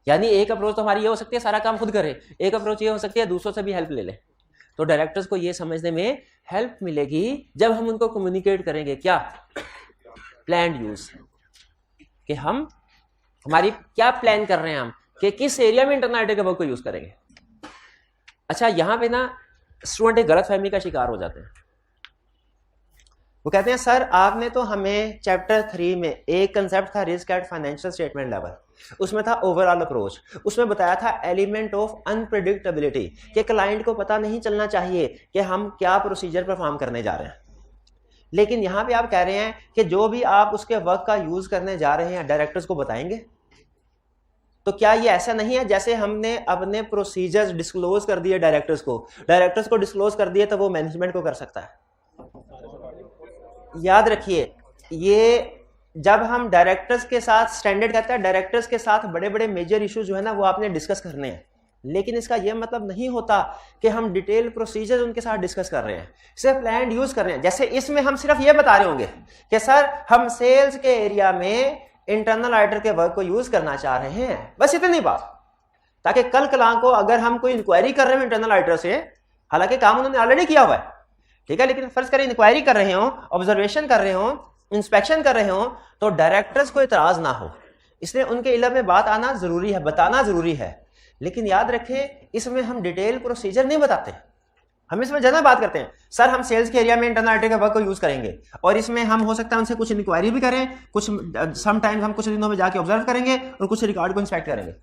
यानी एक अप्रोच तो हमारी ये हो सकती है सारा काम खुद करे, एक अप्रोच ये हो सकती है दूसरों से भी हेल्प ले ले। तो डायरेक्टर्स को ये समझने में हेल्प मिलेगी जब हम उनको कम्युनिकेट करेंगे क्या, प्लान्ड यूज, कि हम हमारी क्या प्लान कर रहे हैं, हम कि किस एरिया में इंटरनल ऑडिट के वर्क को यूज करेंगे। अच्छा, यहां पे ना स्टूडेंट एक गलत फहमी का शिकार हो जाते हैं। वो कहते हैं सर आपने तो हमें चैप्टर 3 में एक कंसेप्ट था risk at financial statement level, उसमें था ओवरऑल अप्रोच, उसमें बताया था एलिमेंट ऑफ अनप्रेडिक्टेबिलिटी, कि क्लाइंट को पता नहीं चलना चाहिए कि हम क्या प्रोसीजर परफॉर्म करने जा रहे हैं। लेकिन यहां पे आप कह रहे हैं कि जो भी आप उसके वर्क का यूज करने जा रहे हैं डायरेक्टर्स को बताएंगे। तो क्या ये ऐसा नहीं है जैसे हमने अपने प्रोसीजर्स डिस्क्लोज कर दिए डायरेक्टर्स को डिस्क्लोज कर दिए तो वो मैनेजमेंट को कर सकता है? याद रखिए, ये जब हम डायरेक्टर्स के साथ, स्टैंडर्ड कहता है डायरेक्टर्स के साथ बड़े बड़े मेजर इश्यूज जो है ना वो आपने डिस्कस करने हैं, लेकिन इसका यह मतलब नहीं होता कि हम डिटेल प्रोसीजर उनके साथ डिस्कस कर रहे हैं, सिर्फ प्लान यूज कर रहे हैं। जैसे इसमें हम सिर्फ ये बता रहे होंगे कि सर हम सेल्स के एरिया में इंटरनल ऑडिटर के वर्क को यूज करना चाह रहे हैं, बस इतनी बात, ताकि कल कला को अगर हम कोई इंक्वायरी कर रहे हैं इंटरनल ऑडिटर से, हालांकि काम उन्होंने ऑलरेडी किया हुआ है, ठीक है, लेकिन फर्ज करें इंक्वायरी कर रहे हो, ऑब्जर्वेशन कर रहे हो, इंस्पेक्शन कर रहे हो, तो डायरेक्टर्स को इतराज ना हो, इसलिए उनके इल्म में बात आना जरूरी है, बताना जरूरी है। लेकिन याद रखें इसमें हम डिटेल प्रोसीजर नहीं बताते, हम इसमें ज्यादा बात करते हैं सर हम सेल्स के एरिया में इंटरनल ऑडिटर के वर्क को यूज करेंगे, और इसमें हम हो सकता है उनसे कुछ इंक्वायरी भी करें, कुछ समटाइम्स हम कुछ दिनों में जाके ऑब्जर्व करेंगे और कुछ रिकॉर्ड को इंस्पेक्ट करेंगे,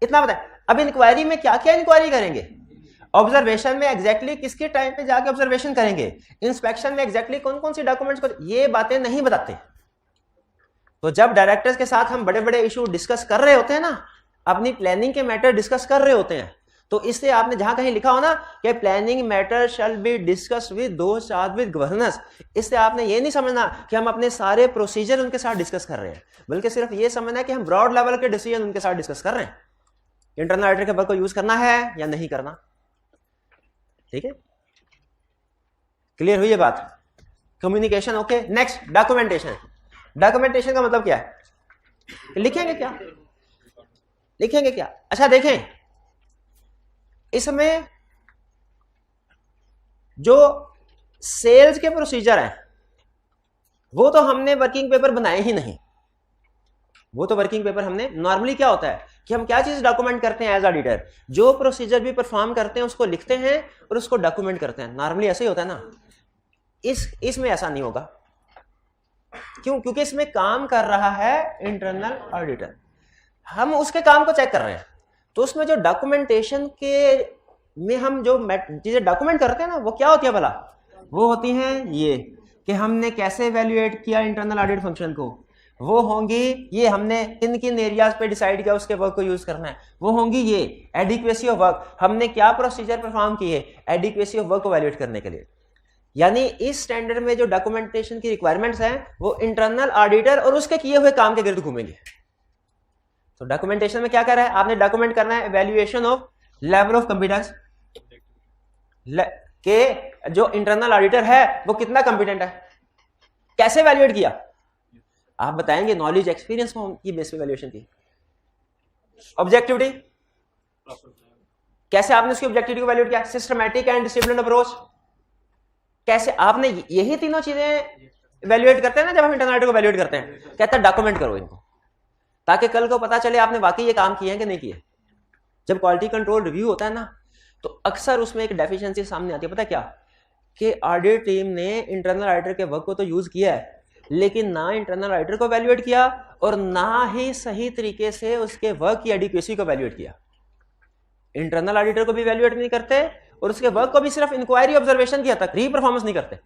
इतना बताएं। अब इंक्वायरी में क्या क्या इंक्वायरी करेंगे, ऑब्जर्वेशन में एग्जैक्टली किसके टाइम पे जाके ऑब्जर्वेशन करेंगे, इंस्पेक्शन में एग्जैक्टली कौन कौन सी डॉक्यूमेंट्स को, ये बातें नहीं बताते। तो जब डायरेक्टर्स के साथ हम बड़े बड़े इशू डिस्कस कर रहे होते हैं ना, अपनी प्लानिंग के मैटर डिस्कस कर रहे होते हैं, तो इससे आपने जहां कहीं लिखा हो ना कि planning matter shall be discussed with those charged with governance, इससे आपने ये नहीं समझना कि हम अपने सारे प्रोसीजर उनके साथ डिस्कस कर रहे हैं, बल्कि सिर्फ ये समझना है कि हम ब्रॉड लेवल के डिसीजन उनके साथ डिस्कस कर रहे हैं, इंटरनल ऑडिटर के वर्क को यूज करना है या नहीं करना। ठीक है, क्लियर हुई ये बात? Communication okay. Next documentation. Documentation का मतलब क्या है? लिखेंगे क्या? लिखेंगे क्या? अच्छा देखें, इसमें जो सेल्स के प्रोसीजर हैं वो तो हमने वर्किंग पेपर बनाए ही नहीं। वो तो वर्किंग पेपर हमने नॉर्मली क्या होता है कि हम क्या चीज डॉक्यूमेंट करते हैं एज ऑडिटर, जो प्रोसीजर भी परफॉर्म करते हैं उसको लिखते हैं और उसको डॉक्यूमेंट करते हैं। नॉर्मली ऐसे ही होता है ना। इसमें ऐसा नहीं होगा। क्यों? क्योंकि इसमें काम कर रहा है इंटरनल ऑडिटर, हम उसके काम को चेक कर रहे हैं। तो उसमें जो डॉक्यूमेंटेशन के में हम जो चीजें डॉक्यूमेंट करते हैं ना, वो क्या होती है भला? वो होती हैं ये कि हमने कैसे इवैल्यूएट किया इंटरनल ऑडिट फंक्शन को, वो होंगी ये हमने किन किन एरियाज पे डिसाइड किया उसके वर्क को यूज करना है, वो होंगी ये एडिक्वेसी ऑफ वर्क, हमने क्या प्रोसीजर परफॉर्म किए एडिक्वेसी ऑफ वर्क को इवैल्यूएट करने के लिए। यानी इस स्टैंडर्ड में जो डॉक्यूमेंटेशन की रिक्वायरमेंट्स हैं वो इंटरनल ऑडिटर और उसके किए हुए काम के गिर्द घूमेंगे। तो डॉक्यूमेंटेशन में क्या कर रहा है? आपने डॉक्यूमेंट करना है evaluation of level of competence के जो इंटरनल ऑडिटर है वो कितना कॉम्पिटेंट है, कैसे इवैल्यूएट किया आप बताएंगे, नॉलेज एक्सपीरियंस की बेस पे इवैल्यूएशन की। ऑब्जेक्टिविटी कैसे आपने उसकी ऑब्जेक्टिविटी को इवैल्यूएट किया, सिस्टमैटिक एंड डिसिप्लिन अप्रोच कैसे आपने, यही तीनों चीजें इवैल्यूएट करते हैं ना जब हम इंटरनल ऑडिटर को इवैल्यूएट करते हैं। कहता है डॉक्यूमेंट करो इनको ताकि कल को पता चले आपने वाकई ये काम किए हैं कि नहीं किए। जब क्वालिटी कंट्रोल रिव्यू होता है ना तो अक्सर उसमें एक डेफिशिएंसी सामने आती है, पता है क्या? कि ऑडिट टीम ने इंटरनल ऑडिटर के वर्क को तो यूज किया है लेकिन ना इंटरनल ऑडिटर को इवैल्यूएट किया और ना ही सही तरीके से उसके वर्क की एडिक्वेसी को इवैल्यूएट किया। इंटरनल ऑडिटर को भी इवैल्यूएट नहीं करते और उसके वर्क को भी सिर्फ इंक्वायरी ऑब्जर्वेशन की हद तक, री परफॉर्मेंस नहीं करते।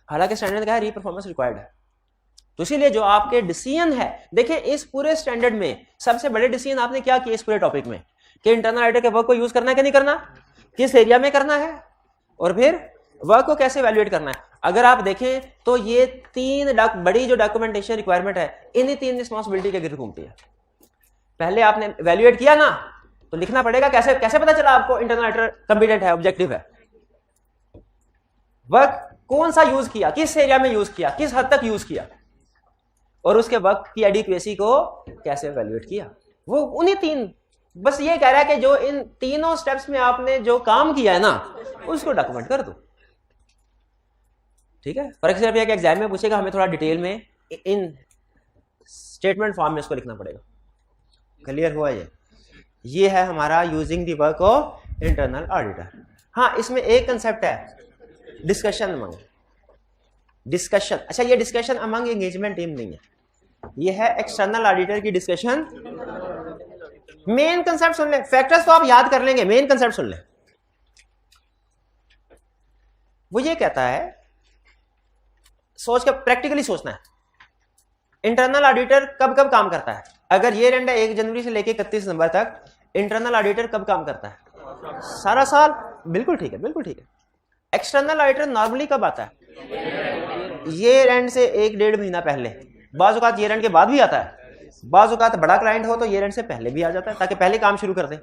हालांकि स्टैंडर्ड का है री परफॉर्मेंस रिक्वायर्ड है। तो इसीलिए जो आपके डिसीजन है, देखिए इस पूरे स्टैंडर्ड में सबसे बड़े डिसीजन आपने क्या किए इस पूरे टॉपिक में कि इंटरनल ऑडिटर के वर्क को यूज करना है कि नहीं करना, किस एरिया में करना है और फिर वर्क को कैसे इवैल्यूएट करना है। अगर आप देखें तो ये तीन बड़ी जो डॉक्यूमेंटेशन रिक्वायरमेंट है इन्हीं तीन रिस्पॉन्सिबिलिटी के गिर्द घूमती है। पहले आपने इवैल्यूएट किया ना तो लिखना पड़ेगा कैसे कैसे पता चला आपको इंटरनल ऑडिटर कॉम्पिटेंट है, ऑब्जेक्टिव है। वर्क कौन सा यूज किया, किस एरिया में यूज किया, किस हद तक यूज किया और उसके वर्क की एडिक्वेसी को कैसे इवैल्यूएट किया। वो उन्हीं तीन, बस ये कह रहा है कि जो इन तीनों स्टेप्स में आपने जो काम किया है ना उसको डॉक्यूमेंट कर दो। ठीक है, फॉर एग्जाम्पल एक एग्जाम में पूछेगा हमें थोड़ा डिटेल में इन स्टेटमेंट फॉर्म में इसको लिखना पड़ेगा। क्लियर हुआ? ये है हमारा using the work of internal auditor. हाँ, इसमें एक कंसेप्ट है डिस्कशन अमंग, डिस्कशन। अच्छा, ये डिस्कशन अमंग एंगेजमेंट टीम नहीं है, ये है एक्सटर्नल ऑडिटर की डिस्कशन। मेन कंसेप्ट सुन ले, फैक्टर्स तो आप याद कर लेंगे, मेन कंसेप्ट सुन ले। वो ये कहता है, सोच के प्रैक्टिकली सोचना है, इंटरनल ऑडिटर कब कब काम करता है। अगर ये एंड है 1 जनवरी से लेके 31 दिसंबर तक, इंटरनल ऑडिटर कब काम करता है? सारा साल। बिल्कुल ठीक है, बिल्कुल ठीक है। एक्सटर्नल ऑडिटर नॉर्मली कब आता है? ये एंड से 1-1.5 महीना पहले, बाज़ औक़ात ये एंड के बाद भी आता है, बाज़ औक़ात बड़ा क्लाइंट हो तो ये एंड से पहले भी आ जाता है ताकि पहले काम शुरू कर दें।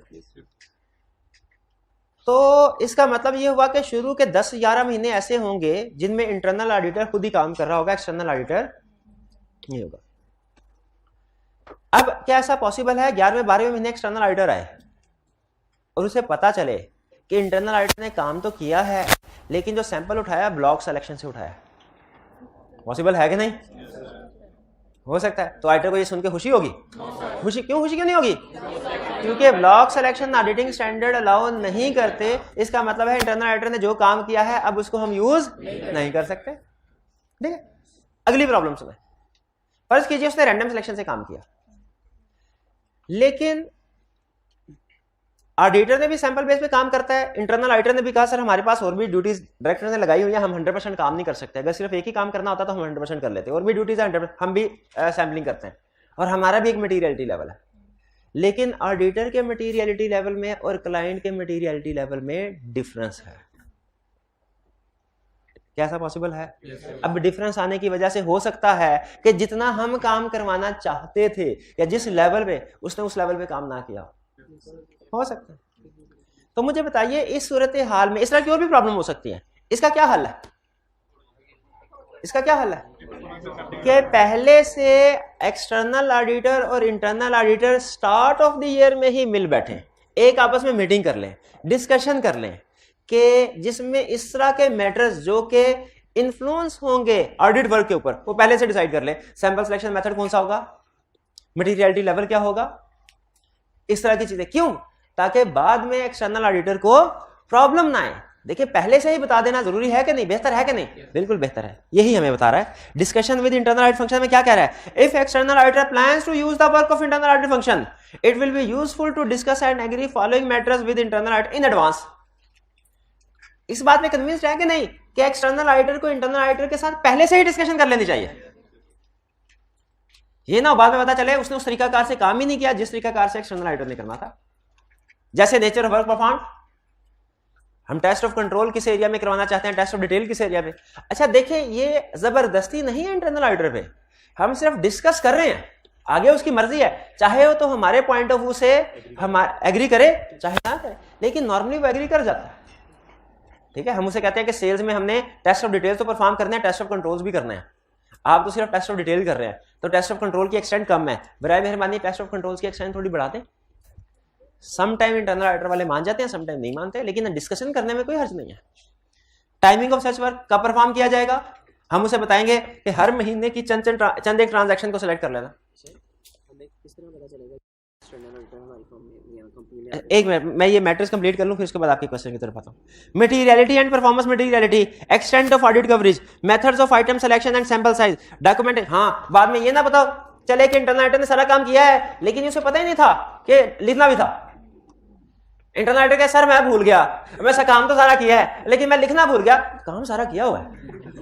तो इसका मतलब ये हुआ कि शुरू के 10-11 महीने ऐसे होंगे जिनमें इंटरनल ऑडिटर खुद ही काम कर रहा होगा, एक्सटर्नल ऑडिटर नहीं होगा। अब क्या ऐसा पॉसिबल है 11वें-12वें महीने एक्सटर्नल ऑडिटर आए और उसे पता चले कि इंटरनल ऑडिटर ने काम तो किया है लेकिन जो सैंपल उठाया ब्लॉक सिलेक्शन से उठाया? पॉसिबल है कि नहीं? हो सकता है। तो ऑडिटर को ये सुन के खुशी होगी? खुशी क्यों नहीं होगी? क्योंकि block selection auditing standard allow नहीं करते। इसका मतलब है इंटरनल ऑडिटर ने जो काम किया है अब उसको हम यूज नहीं कर सकते। ठीक है, अगली प्रॉब्लम सुने। फर्ज कीजिए उसने रैंडम सिलेक्शन से काम किया लेकिन ऑडिटर ने भी सैंपल बेस पे काम करता है। इंटरनल ऑडिटर ने भी कहा सर हमारे पास और भी ड्यूटीज डायरेक्टर ने लगाई हुई है, हम 100% काम नहीं कर सकते। अगर सिर्फ एक ही काम करना होता तो हम 100% कर लेते, और भी ड्यूटीज है, हम भी सैम्पलिंग करते हैं और हमारा भी एक मटीरियलिटी लेवल है। लेकिन ऑडिटर के मटीरियलिटी लेवल में और क्लाइंट के मटीरियलिटी लेवल में डिफरेंस है। क्या ऐसा पॉसिबल है? अब डिफरेंस आने की वजह से हो सकता है कि जितना हम काम करवाना चाहते थे या जिस लेवल पे उसने उस लेवल पे काम ना किया, हो सकता है। तो मुझे बताइए इस सूरत हाल में इस तरह की और भी प्रॉब्लम हो सकती है, इसका क्या हल है? इसका क्या हल है कि पहले से एक्सटर्नल ऑडिटर और internal auditor start of the year में ही मिल बैठे, एक आपस में मीटिंग कर लें, डिस्कशन कर लें कि जिसमें इस तरह के मैटर्स जो कि इन्फ्लुएंस होंगे ऑडिट वर्क के ऊपर वो पहले से डिसाइड कर लें। सैंपल सिलेक्शन मेथड कौन सा होगा, मटेरियलिटी लेवल क्या होगा, इस तरह की चीजें। क्यों? ताकि बाद में एक्सटर्नल ऑडिटर को प्रॉब्लम ना आए। देखिए पहले से ही बता देना जरूरी है कि नहीं, बेहतर है कि नहीं? बिल्कुल बेहतर है, यही हमें बता रहा है। Discussion with internal audit function में क्या कह रहा है? If external auditor plans to use the work of internal audit function it will be useful to discuss and agree following matters with internal auditor in advance. इस बात में convinced है कि नहीं कि एक्सटर्नल ऑडिटर को इंटरनल ऑडिटर के साथ पहले से ही डिस्कशन कर लेनी चाहिए? ये ना बाद में पता चले उसने उस तरीकाकार से काम ही नहीं किया जिस तरीकाकार से एक्सटर्नल ऑडिटर ने करना था। जैसे नेचर ऑफ वर्क परफॉर्म, हम टेस्ट ऑफ कंट्रोल किस एरिया में करवाना चाहते हैं, टेस्ट ऑफ डिटेल किस एरिया पे। अच्छा देखिए ये जबरदस्ती नहीं है इंटरनल ऑडिटर पे, हम सिर्फ डिस्कस कर रहे हैं, आगे उसकी मर्जी है, चाहे वो तो हमारे पॉइंट ऑफ व्यू से हम एग्री करे चाहे ना करे, लेकिन नॉर्मली वो एग्री कर जाता है। ठीक है, हम उसे कहते हैं कि सेल्स में हमने टेस्ट ऑफ डिटेल तो परफॉर्म करना है, टेस्ट ऑफ कंट्रोल्स भी करना है। आप तो सिर्फ टेस्ट ऑफ डिटेल कर रहे हैं तो टेस्ट ऑफ कंट्रोल की एक्सटेंट कम है, बराए मेहरबानी टेस्ट ऑफ कंट्रोल्स की एक्सटेंट थोड़ी बढ़ा दें। सम टाइम इंटरनल ऑडिटर वाले मान जाते हैं, सम टाइम नहीं मानते, लेकिन डिस्कशन करने में कोई हर्ज नहीं है। टाइमिंग ऑफ सच वर्क कब परफॉर्म किया जाएगा, हम उसे बताएंगे कि हर महीने की चंद एक ट्रांजैक्शन को सिलेक्ट कर लेना। एक मिनट मैं ये मैटर्स कंप्लीट कर लूं फिर उसके बाद आपके क्वेश्चन की तरफ आता हूं। Materiality and performance materiality, extent of audit coverage, methods of item selection and sample size, document. हाँ बाद में ये ना बताओ चले कि इंटरनल ऑडिटर ने सारा काम किया है लेकिन उसे पता ही नहीं था कि लिखना भी था। इंटरनल ऑडिटर के सर मैं भूल गया, वैसा काम तो सारा किया है लेकिन मैं लिखना भूल गया। काम सारा किया हुआ है,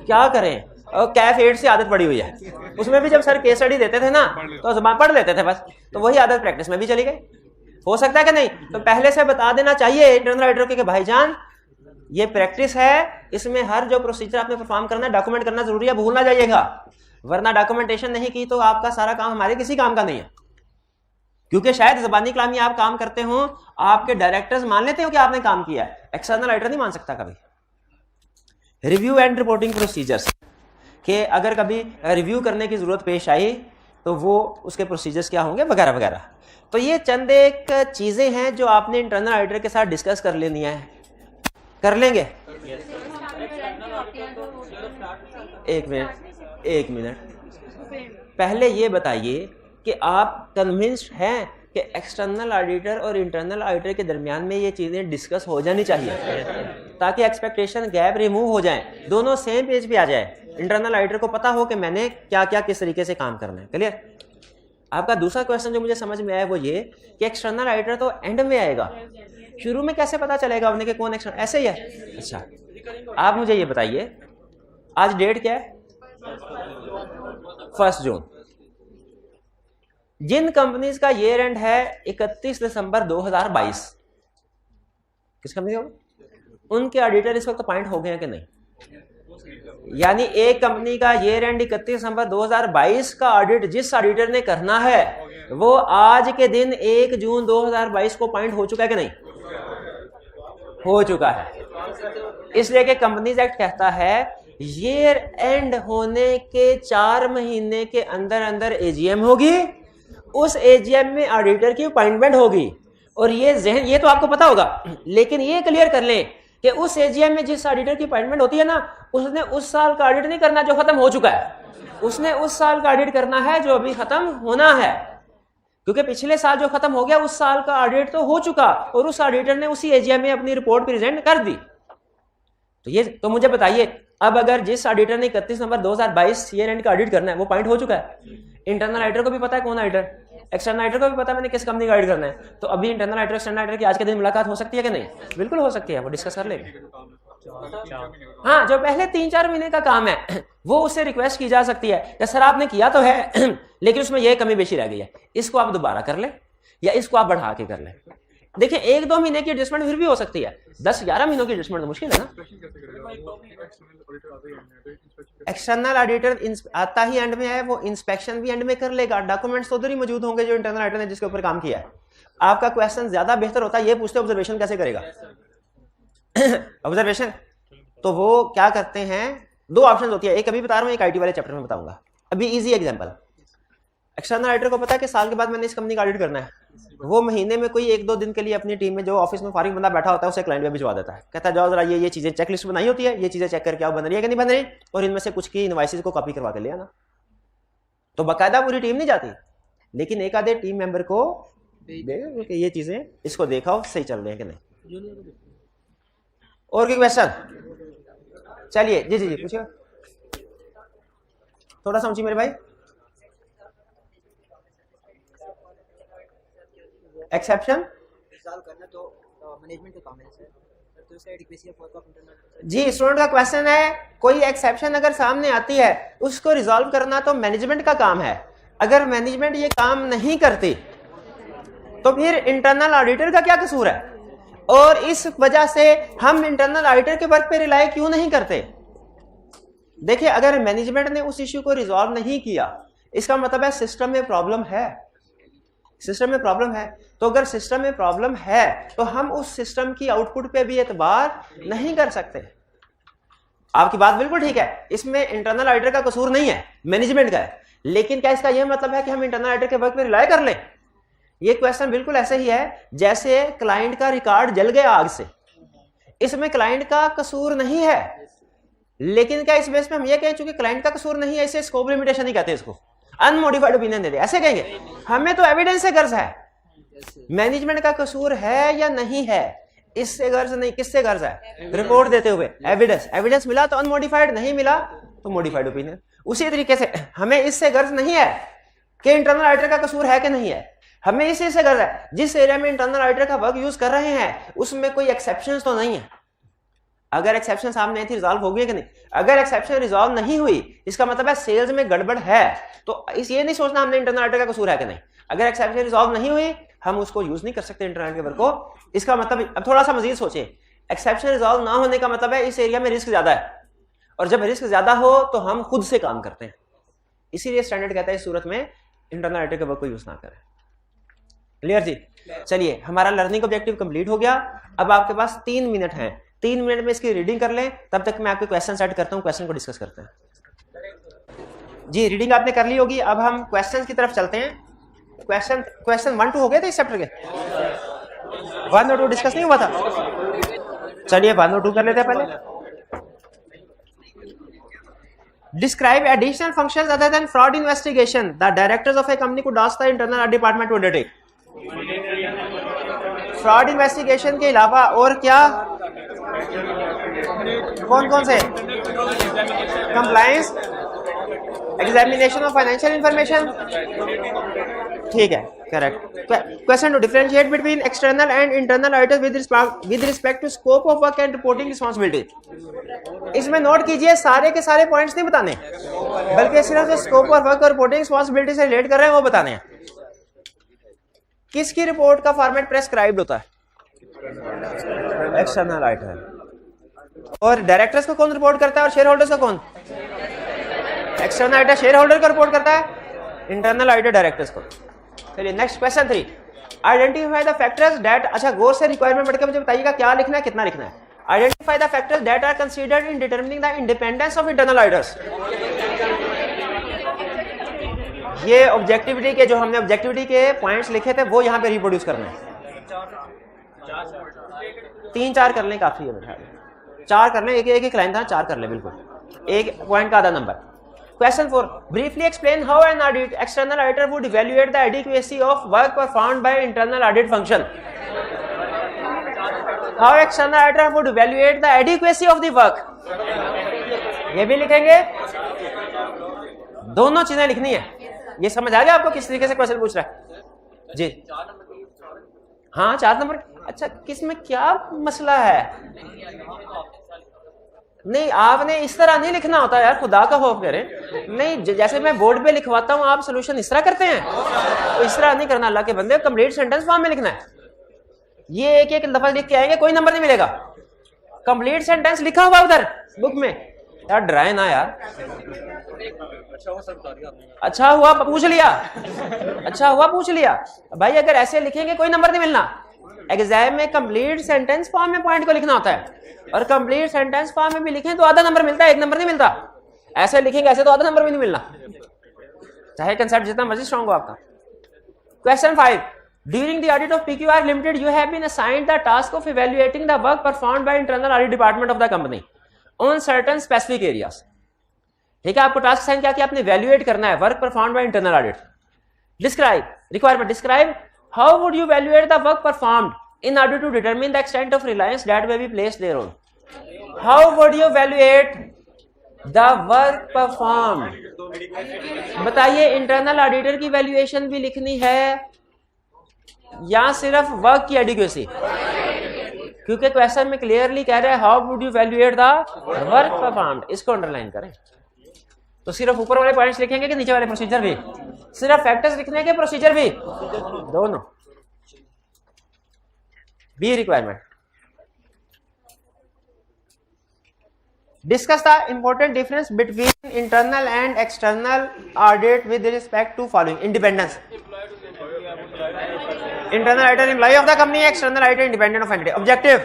क्या करें, और कैफ एड से आदत पड़ी हुई है। उसमें भी जब सर केस स्टडी देते थे ना तो जबान पढ़ लेते थे बस, तो वही आदत प्रैक्टिस में भी चली गई। हो सकता है कि नहीं? तो पहले से बता देना चाहिए इंटरनल ऑडिटर के कि भाईजान ये प्रैक्टिस है, इसमें हर जो प्रोसीजर आपने परफॉर्म करना है डॉक्यूमेंट करना जरूरी है, भूलना जाइएगा, वरना डॉक्यूमेंटेशन नहीं की तो आपका सारा काम हमारे किसी काम का नहीं है। क्योंकि शायद जबानी कलामी आप काम करते हो, आपके डायरेक्टर्स मान लेते हो कि आपने काम किया है, एक्सटर्नल ऑडिटर नहीं मान सकता कभी। रिव्यू एंड रिपोर्टिंग प्रोसीजर्स कि अगर कभी रिव्यू करने की जरूरत पेश आई तो वो उसके प्रोसीजर्स क्या होंगे वगैरह वगैरह। तो ये चंद एक चीजें हैं जो आपने इंटरनल ऑडिटर के साथ डिस्कस कर लेनी है। कर लेंगे? एक मिनट पहले ये बताइए कि आप कन्विंस्ड हैं कि एक्सटर्नल ऑडिटर और इंटरनल ऑडिटर के दरमियान में ये चीजें डिस्कस हो जानी चाहिए ताकि एक्सपेक्टेशन गैप रिमूव हो जाए, दोनों सेम पेज पे आ जाए, इंटरनल ऑडिटर को पता हो कि मैंने क्या क्या किस तरीके से काम करना है। क्लियर? आपका दूसरा क्वेश्चन जो मुझे समझ में आया वो ये कि एक्सटर्नल ऑडिटर तो एंड में आएगा, शुरू में कैसे पता चलेगा उन्हें कि कौन एक्सटर्नल, ऐसे ही है? अच्छा आप मुझे ये बताइए आज डेट क्या है? 1 जून। जिन कंपनीज का ईयर एंड है 31 दिसंबर 2022, किस कंपनी का? उनके ऑडिटर इस वक्त अपॉइंट हो गए हैं कि नहीं? यानी एक कंपनी का ईयर एंड 31 दिसंबर 2022 का ऑडिट जिस ऑडिटर ने करना है वो आज के दिन 1 जून 2022 को अपॉइंट हो चुका है कि नहीं? हो चुका है। इसलिए कि कंपनीज एक्ट कहता है ईयर एंड होने के 4 महीने के अंदर अंदर एजीएम होगी, उस एजीएम में ऑडिटर की अपॉइंटमेंट होगी। और ये तो आपको पता होगा, लेकिन ये क्लियर कर लें कि उस एजीएम में जिस ऑडिटर की अपॉइंटमेंट होती है ना, उसने उस साल का ऑडिट नहीं करना जो खत्म हो चुका है, उसने उस साल का ऑडिट करना है जो अभी खत्म होना है। क्योंकि पिछले साल जो खत्म हो गया उस साल का ऑडिट तो हो चुका और उस ऑडिटर ने उसी एजीएम में अपनी रिपोर्ट प्रेजेंट कर दी। तो मुझे बताइए अब अगर जिस ऑडिटर ने 31 नवंबर 2022 ईयर एंड का ऑडिट करना है वो पॉइंट हो चुका है, इंटरनल ऑडिटर को भी पता है कौन ऑडिटर, एक्सटर्नल ऑडिटर को भी पता है मैंने किस कंपनी का ऑडिट करना है, तो अभी इंटरनल ऑडिटर एक्सटर्नल ऑडिटर की आज के दिन मुलाकात हो सकती है कि नहीं? बिल्कुल हो सकती है, वो डिस्कस कर लेंगे। हाँ, जो पहले 3-4 महीने का काम है वो उससे रिक्वेस्ट की जा सकती है कि सर आपने किया तो है लेकिन उसमें यह कमी बेशी रह गई है, इसको आप दोबारा कर ले या इसको आप बढ़ा के कर ले। देखिए 1-2 महीने की एडजस्टमेंट फिर भी हो सकती है, 10-11 महीनों की एडजस्टमेंट तो मुश्किल है ना। एक्सटर्नल ऑडिटर आता ही एंड में है, वो इंस्पेक्शन भी एंड में कर लेगा, डॉक्यूमेंट्स तो उधर ही मौजूद होंगे जो इंटरनल ऑडिटर ने जिसके ऊपर काम किया है। आपका क्वेश्चन ज्यादा बेहतर होता है ये पूछते ऑब्जर्वेशन कैसे करेगा। ऑब्जर्वेशन तो वो क्या करते हैं, दो ऑप्शन होती है, एक अभी बता रहा हूँ, एक आईटी वाले चैप्टर में बताऊंगा। अभी इजी एग्जांपल, एक्सटर्नल ऑडिटर को पता है कि साल के बाद मैंने इस कंपनी का ऑडिट करना है, वो महीने में कोई 1-2 दिन के लिए अपनी टीम में जो ऑफिस में फारिग बंदा बैठा होता है उसे क्लाइंट में भिजवा देता है, कहता है जाओ जरा ये चीजें चेकलिस्ट बनाई होती है, ये चीजें चेक करके आओ बन रही है कि नहीं बन रही, और इनमें से कुछ की इनवॉइसेस को कॉपी करवा के ले आना। तो बाकायदा पूरी टीम नहीं जाती, लेकिन एक आधे टीम मेंबर को कि ये चीजें इसको देखा सही चल रही है कि नहीं। और कोई क्वेश्चन? चलिए जी जी जी पूछिए, थोड़ा सा ऊंची मेरे भाई। एक्सेप्शन करना तो मैनेजमेंट का काम है सर, तो उसका adequacy of work of internal. जी स्टूडेंट का क्वेश्चन है, कोई एक्सेप्शन अगर सामने आती है उसको रिजॉल्व करना तो मैनेजमेंट का काम है, अगर मैनेजमेंट ये काम नहीं करती तो फिर इंटरनल ऑडिटर का क्या कसूर है, और इस वजह से हम इंटरनल ऑडिटर के वर्क पे रिलाई क्यों नहीं करते। देखिए अगर मैनेजमेंट ने उस इश्यू को रिजॉल्व नहीं किया इसका मतलब है सिस्टम में प्रॉब्लम है, सिस्टम में प्रॉब्लम है। तो अगर सिस्टम में प्रॉब्लम है तो हम उस सिस्टम की आउटपुट पे भी एतबार नहीं कर सकते। आपकी बात बिल्कुल ठीक है, इसमें इंटरनल ऑडिटर का कसूर नहीं है, मैनेजमेंट का है, लेकिन क्या इसका यह मतलब है कि हम इंटरनल ऑडिटर के वर्क पे रिलाई कर लें। ये क्वेश्चन बिल्कुल ऐसे ही है जैसे क्लाइंट का रिकॉर्ड जल गया आग से, इसमें क्लाइंट का कसूर नहीं है, लेकिन क्या इस बेस पे हम ये कहें चूंकि क्लाइंट का कसूर नहीं है इसे स्कोप लिमिटेशन ही कहते हैं, इसको अनमोडिफाइड ओपिनियन दे दे ऐसे कहेंगे। हमें तो एविडेंस से गर्ज है, मैनेजमेंट का कसूर है या नहीं है इससे गर्ज नहीं, किससे गर्ज है, रिपोर्ट देते हुए एविडेंस, एविडेंस मिला तो अनमोडिफाइड, नहीं मिला तो मॉडिफाइड ओपिनियन। उसी तरीके से हमें इससे गर्ज नहीं है कि इंटरनल ऑडिटर का कसूर है कि नहीं है, हमें इसी से गर्ज है जिस एरिया में इंटरनल ऑडिटर का वर्क यूज कर रहे हैं उसमें कोई एक्सेप्शंस तो नहीं है। अगर एक्सेप्शन सामने आई थी रिजॉल्व हो गई कि नहीं, अगर एक्सेप्शन रिजॉल्व नहीं हुई इसका मतलब है सेल्स में गड़बड़ है, तो इस ये नहीं सोचना हमने इंटरनल ऑडिटर का कसूर है कि नहीं। अगर एक्सेप्शन रिजॉल्व नहीं हुई हम उसको यूज नहीं कर सकते इंटरनल ऑडिटर के वर्क को। इसका मतलब अब थोड़ा सा मजीद सोचें, एक्सेप्शन रिजॉल्व ना होने का मतलब है इस एरिया में रिस्क ज्यादा है, और जब रिस्क ज्यादा हो तो हम खुद से काम करते हैं, इसीलिए स्टैंडर्ड कहता है इस सूरत में इंटरनल ऑडिटर के वर्क को यूज ना करें। क्लियर जी? चलिए हमारा लर्निंग ऑब्जेक्टिव कंप्लीट हो गया। अब आपके पास 3 मिनट हैं, 3 मिनट में इसकी रीडिंग कर लें, तब तक मैं आपके क्वेश्चन सेट करता हूं, क्वेश्चन को डिस्कस करते हैं। जी रीडिंग आपने कर ली होगी, अब हम क्वेश्चन की तरफ चलते हैं। क्वेश्चन 1-2 हो गए थे इस चैप्टर के, 1 और 2 डिस्कस नहीं हुआ था। चलिए 1 और 2 कर लेते हैं पहले। Describe additional functions other than fraud investigation the directors of a company could ask the internal audit department to undertake. Fraud investigation के अलावा और क्या, कौन कौन से? Compliance, examination of financial information, ठीक है correct. Question 2, differentiate between external and internal auditors with respect to scope of work and reporting responsibility. इसमें नोट कीजिए सारे के सारे पॉइंट्स नहीं बताने, बल्कि सिर्फ जो स्कोप ऑफ वर्क और रिपोर्टिंग रिस्पांसिबिलिटी से रिलेट कर रहे हैं वो बताने हैं। किसकी रिपोर्ट का फॉर्मेट प्रेस्क्राइब्ड होता है? External auditor. और डायरेक्टर्स को कौन रिपोर्ट करता है और शेयर होल्डर्स को कौन? एक्सटर्नल ऑडिटर शेयर होल्डर को रिपोर्ट करता है, इंटरनल ऑडिटर डायरेक्टर्स को। चलिए next question 3, identify the factors that, अच्छा गौर से रिक्वायरमेंट पढ़ के मुझे बताइएगा क्या लिखना है कितना लिखना है। Identify the factors that are considered in determining the independence of internal auditors. ये ऑब्जेक्टिविटी के जो हमने ऑब्जेक्टिविटी के पॉइंट्स लिखे थे वो यहाँ पे रिप्रोड्यूस करना है। 3-4 कर लें काफी है बेटा, 4 कर लें, एक लाइन था 4 कर लें, बिल्कुल एक पॉइंट का आधा number. Question 4, briefly explain how an external auditor would evaluate the adequacy of work performed by internal audit function. How external auditor would evaluate the adequacy of the work. ये भी लिखेंगे, दोनों चीजें लिखनी है। ये समझ आ गया आपको किस तरीके से क्वेश्चन पूछ रहा है? जी हाँ 4 नंबर। अच्छा किसमें क्या मसला है? नहीं आपने इस तरह नहीं लिखना होता यार, खुदा का खौफ करें। नहीं जैसे मैं बोर्ड पे लिखवाता हूं आप सोल्यूशन इस तरह करते हैं, तो इस तरह नहीं करना। अल्लाह के बंदे कंप्लीट सेंटेंस फॉर्म में लिखना है। ये एक एक लफ्ज लिख के आएंगे कोई नंबर नहीं मिलेगा। कंप्लीट सेंटेंस लिखा हुआ उधर बुक में, यार डराए ना यार। अच्छा हुआ पूछ लिया, अच्छा हुआ पूछ लिया भाई। अगर ऐसे लिखेंगे कोई नंबर नहीं मिलना। एग्जाम में कंप्लीट सेंटेंस फॉर्म में पॉइंट को लिखना होता है, और कंप्लीट सेंटेंस फॉर्म में भी लिखें तो आधा नंबर मिलता है, एक नंबर नहीं मिलता। ऐसे लिखेंगे ऐसे तो आधा नंबर भी नहीं मिलना, चाहे कंसेप्ट जितना मर्जी स्ट्रांग हो आपका। Question 5, during the audit of PQR limited you have been assigned the task of evaluating the work performed by internal audit department of the company on certain specific areas. ठीक है, आपको task assign क्या किया, आपने evaluate करना है work performed by internal audit. Describe requirement, describe how would you evaluate the work performed in order to determine the extent of reliance that may be placed thereon. How would you evaluate the work performed? बताइए, internal auditor की valuation भी लिखनी है या सिर्फ work की adequacy? क्योंकि question में क्लियरली कह रहे हैं how would you valuate the work performed, इसको अंडरलाइन करें। तो सिर्फ ऊपर वाले पॉइंट्स लिखेंगे कि नीचे वाले प्रोसीजर भी? सिर्फ फैक्टर्स लिखने के प्रोसीजर भी? दोनों। B requirement, discuss the important difference between internal and external audit with respect to following. Independence, internal auditor employ of the company, external auditor independent of entity. Objective,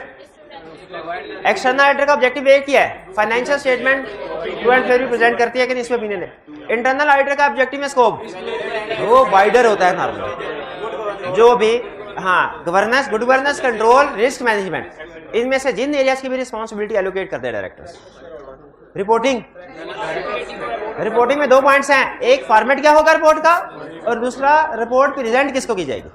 external auditor का objective एक ही है, financial statement true and fair present करती है कि नहीं, इसमें opinion है। इंटरनल ऑडिटर का ऑब्जेक्टिव में स्कोप वो वाइडर होता है नॉर्मली, जो भी हाँ governance, good governance, control, risk management, इनमें से जिन एरियाज की भी रिस्पांसिबिलिटी एलोकेट करते हैं डायरेक्टर्स। रिपोर्टिंग, रिपोर्टिंग में 2 पॉइंट्स हैं, एक फॉर्मेट क्या होगा रिपोर्ट का, और दूसरा रिपोर्ट प्रेजेंट किसको की जाएगी,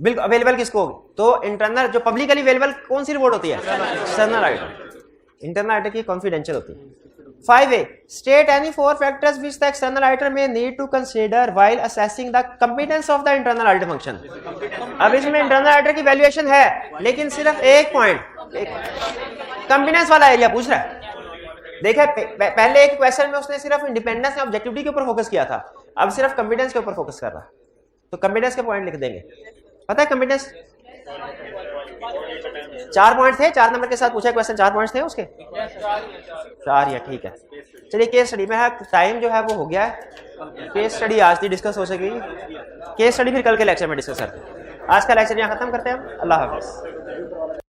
बिल्कुल अवेलेबल किसको होगी। तो इंटरनल जो पब्लिकली अवेलेबल कौन सी रिपोर्ट होती है, एक्सटर्नल ऑडिटर। इंटरनल ऑडिटर की कॉन्फिडेंशियल होती है। 5A, state any 4 factors which the external auditor may need to consider while assessing the competence of the internal audit function. अब इसमें इंटरनल ऑडिटर की valuation है, लेकिन सिर्फ एक पॉइंट, कंपिटेंस वाला एरिया पूछ रहा है। देखिए पहले एक क्वेश्चन में उसने सिर्फ इंडिपेंडेंस और ऑब्जेक्टिविटी के ऊपर फोकस किया था, अब सिर्फ कंपिटेंस के ऊपर फोकस कर रहा है, तो कंपिटेंस के पॉइंट लिख देंगे। पता है कंपिटेंस 4 पॉइंट थे, 4 नंबर के साथ पूछा क्वेश्चन, 4 पॉइंट्स थे उसके, 4 या ठीक है। चलिए केस स्टडी में है, टाइम जो है वो हो गया है, केस स्टडी आज भी डिस्कस हो सकेगी, केस स्टडी फिर कल के लेक्चर में डिस्कस करते हैं। आज का लेक्चर यहाँ खत्म करते हैं हम। अल्लाह हाफिज़।